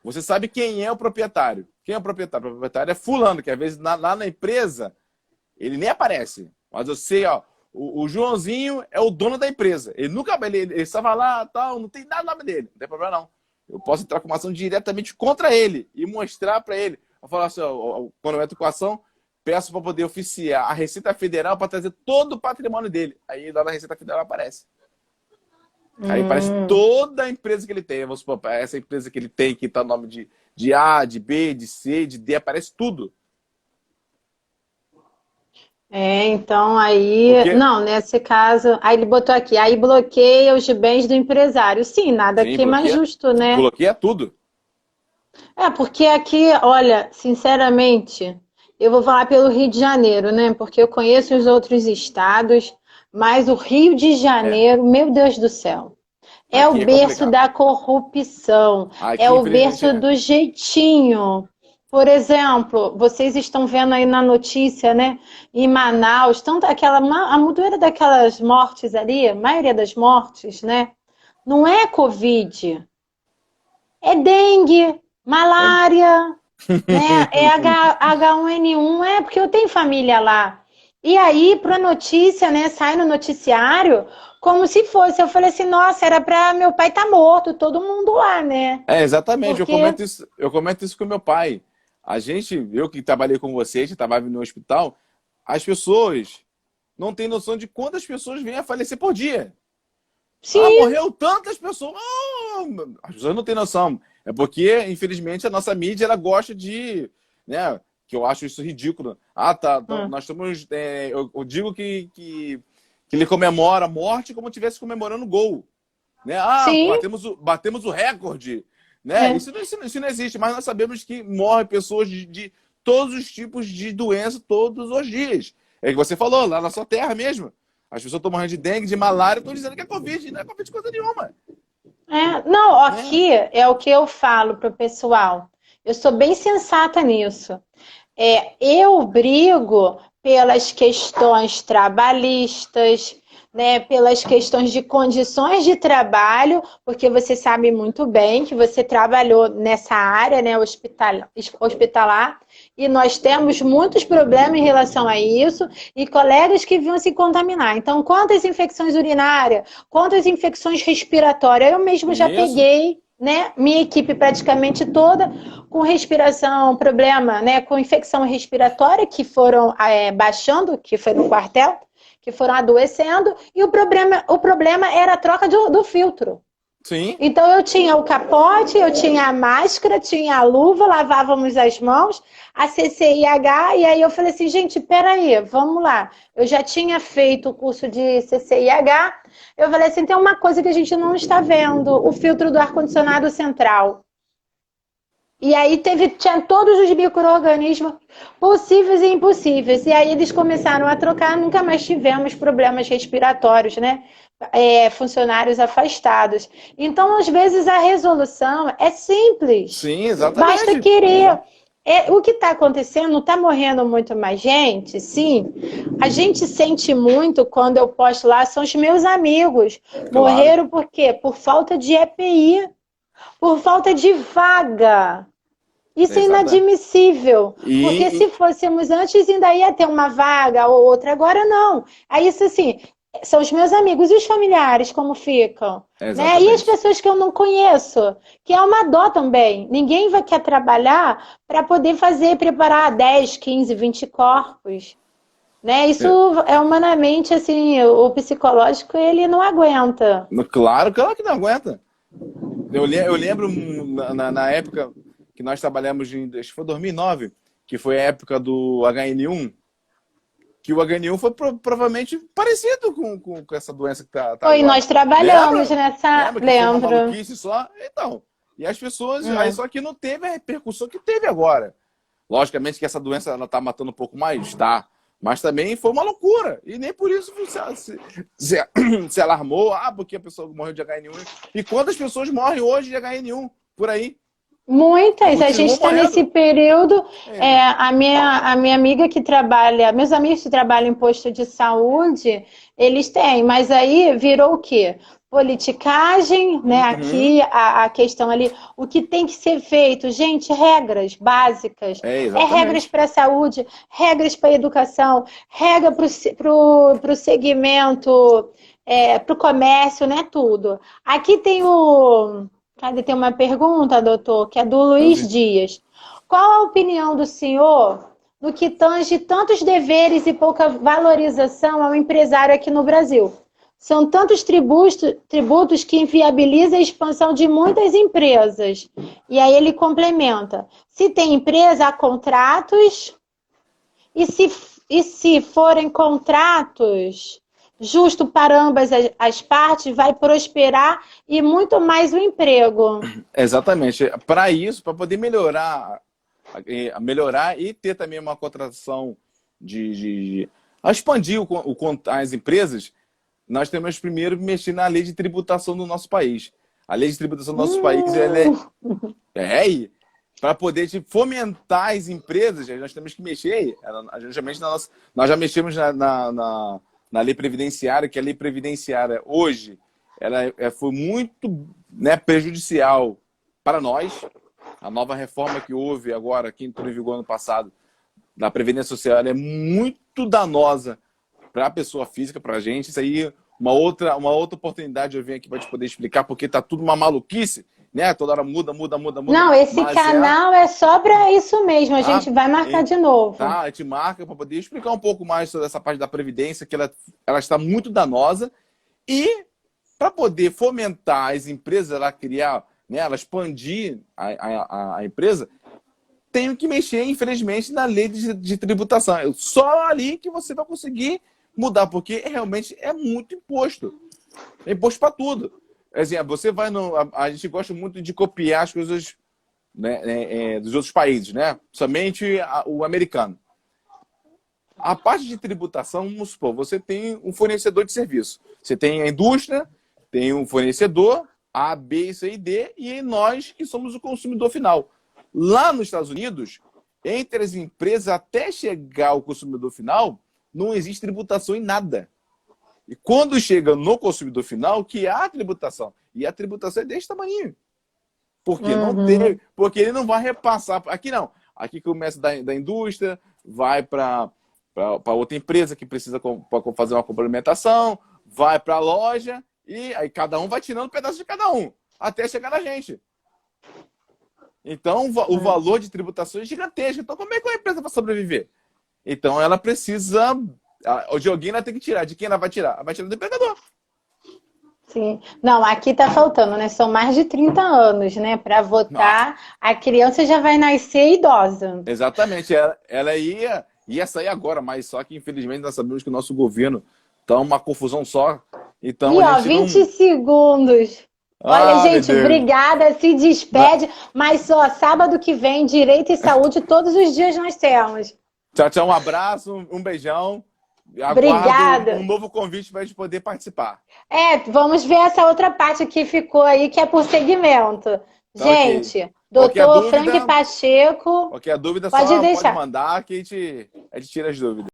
Você sabe quem é o proprietário. Quem é o proprietário? O proprietário é fulano, que às vezes lá na empresa ele nem aparece. Mas eu sei, ó, o Joãozinho é o dono da empresa. Ele nunca ele estava lá, tal, não tem nada no nome dele. Não tem problema não. Eu posso entrar com uma ação diretamente contra ele e mostrar para ele. Eu falo assim, ó, quando eu entro com a ação, peço para poder oficiar a Receita Federal para trazer todo o patrimônio dele. Aí lá na Receita Federal aparece. Aí aparece toda a empresa que ele tem. Vamos supor, essa empresa que ele tem, que está no nome de A, de B, de C, de D, aparece tudo. Então aí... Porque... Não, nesse caso... Aí ele botou aqui, aí bloqueia os bens do empresário. Sim, nada Sim, aqui mais justo, né? bloqueia tudo. Porque aqui, olha, sinceramente, eu vou falar pelo Rio de Janeiro, né? Porque eu conheço os outros estados, mas o Rio de Janeiro, meu Deus do céu, é Aqui o é berço complicado. da corrupção, Aqui, é o infelizmente, berço do jeitinho. Por exemplo, vocês estão vendo aí na notícia, né? Em Manaus, tanto a maioria daquelas mortes ali, a maioria das mortes, né? Não é Covid, é dengue, malária, né? É H1N1, porque eu tenho família lá. E aí, para notícia, né? Sai no noticiário como se fosse. Eu falei assim, nossa, era para meu pai estar morto, todo mundo lá, né? Exatamente. Porque Eu comento isso com meu pai. Eu que trabalhei com vocês, que trabalhava no hospital, as pessoas não têm noção de quantas pessoas vêm a falecer por dia. sim, Morreu tantas pessoas. As pessoas não têm noção. É porque, infelizmente, a nossa mídia ela gosta de, né? Que eu acho isso ridículo. Tá. Então, nós estamos. Eu digo que ele comemora a morte como se estivesse comemorando o gol. Né? sim. Batemos o recorde. Né? Isso não existe, mas nós sabemos que morrem pessoas de todos os tipos de doença todos os dias. É o que você falou, lá na sua terra mesmo. As pessoas estão morrendo de dengue, de malária, estão dizendo que é Covid. Não é Covid coisa nenhuma. Não, aqui é o que eu falo pro pessoal. Eu sou bem sensata nisso. Eu brigo pelas questões trabalhistas, né, pelas questões de condições de trabalho, porque você sabe muito bem que você trabalhou nessa área, né, hospitalar, e nós temos muitos problemas em relação a isso, e colegas que vinham se contaminar. Então, quantas infecções urinárias, quantas infecções respiratórias, eu mesmo já peguei, né, minha equipe praticamente toda com respiração, problema, né, com infecção respiratória, que foram baixando, que foi no quartel, que foram adoecendo, e o problema era a troca do filtro. Sim. Então eu tinha o capote, eu tinha a máscara, tinha a luva, lavávamos as mãos, a CCIH, e aí eu falei assim, gente, peraí, vamos lá. Eu já tinha feito o curso de CCIH, eu falei assim, tem uma coisa que a gente não está vendo, o filtro do ar-condicionado central. E aí tinha todos os micro-organismos possíveis e impossíveis. E aí eles começaram a trocar, nunca mais tivemos problemas respiratórios, né? Funcionários afastados. Então, às vezes, a resolução é simples. Sim, exatamente. Basta querer. O que está acontecendo, está morrendo muito mais gente, sim. A gente sente muito quando eu posto lá, são os meus amigos. Claro. Morreram por quê? Por falta de EPI, por falta de vaga. Isso é inadmissível. Porque se fôssemos antes, ainda ia ter uma vaga ou outra. Agora não. Aí isso assim, são os meus amigos e os familiares, como ficam. Né? E as pessoas que eu não conheço, que é uma dó também. Ninguém quer trabalhar para poder preparar 10, 15, 20 corpos. Né? Isso é humanamente, assim, o psicológico, ele não aguenta. Claro que não aguenta. Eu lembro na época que nós trabalhamos, acho que foi 2009, que foi a época do HN1, que o HN1 foi provavelmente parecido com essa doença que tá Foi, agora. nós trabalhamos nessa... Lembra que foi uma maluquice só? Então, e as pessoas, aí só que não teve a repercussão que teve agora. Logicamente que essa doença ela tá matando um pouco mais, tá? Mas também foi uma loucura. E nem por isso se alarmou, porque a pessoa morreu de HN1. E quantas pessoas morrem hoje de HN1 por aí? Muitas, a gente está nesse período. A minha amiga que trabalha, meus amigos que trabalham em posto de saúde, eles têm, mas aí virou o quê? Politicagem, né? Aqui a questão ali, o que tem que ser feito, gente, regras básicas, regras para a saúde, regras para a educação, regra para o segmento, para o comércio, né? Tudo. Aqui tem tem uma pergunta, doutor, que é do Luiz Dias. Qual a opinião do senhor no que tange tantos deveres e pouca valorização ao empresário aqui no Brasil? São tantos tributos que inviabilizam a expansão de muitas empresas. E aí ele complementa. Se tem empresa, há contratos. E se forem contratos... justo para ambas as partes, vai prosperar e muito mais o emprego. Exatamente. Para isso, para poder melhorar e ter também uma contratação a expandir as empresas, nós temos primeiro que mexer na lei de tributação do nosso país. A lei de tributação do nosso país, para poder fomentar as empresas, nós temos que mexer, nós já mexemos na lei previdenciária, que a lei previdenciária hoje ela foi muito prejudicial para nós. A nova reforma que houve agora, que entrou em vigor ano passado, da Previdência Social, ela é muito danosa para a pessoa física, para a gente. Isso aí, uma outra oportunidade eu venho aqui para te poder explicar, porque está tudo uma maluquice, né? Toda hora muda. Não, esse canal é só para isso mesmo, a gente vai marcar de novo. Tá, a gente marca para poder explicar um pouco mais sobre essa parte da Previdência, que ela está muito danosa, e para poder fomentar as empresas, ela criar, né, ela expandir a empresa, tem que mexer, infelizmente, na lei de tributação. É só ali que você vai conseguir mudar, porque realmente é muito imposto. É imposto para tudo. Exemplo, você vai a gente gosta muito de copiar as coisas, né, dos outros países, né? Somente o americano. A parte de tributação, vamos supor, você tem um fornecedor de serviço. Você tem a indústria, tem um fornecedor, A, B, C e D, e nós que somos o consumidor final. Lá nos Estados Unidos, entre as empresas, até chegar ao consumidor final, não existe tributação em nada. E quando chega no consumidor final, que há a tributação. E a tributação é desse tamanho. Porque não teve, porque ele não vai repassar. Aqui não. Aqui começa da indústria, vai para outra empresa que precisa fazer uma complementação, vai para a loja, e aí cada um vai tirando um pedaço de cada um, até chegar na gente. Então, o valor de tributação é gigantesco. Então, como é que a empresa vai sobreviver? Então, ela precisa... De alguém ela tem que tirar. De quem ela vai tirar? Ela vai tirar do empregador. Sim. Não, aqui está faltando, né? São mais de 30 anos, né? Para votar, nossa, a criança já vai nascer idosa. Exatamente. Ela ia sair agora, mas só que, infelizmente, nós sabemos que o nosso governo está uma confusão só. Então, e, 20 segundos. Olha, Ah, meu gente, Deus. obrigada, se despede, mas só sábado que vem, Direito e Saúde, todos os dias nós temos. Tchau, tchau, um abraço, um beijão. Aguardo um Obrigada. novo convite para a gente poder participar. Vamos ver essa outra parte que ficou aí, que é por segmento. Tá ok. Gente, Qualquer doutor Frank dúvida, Pacheco, qualquer dúvida pode só pode deixar. mandar que a gente tira as dúvidas.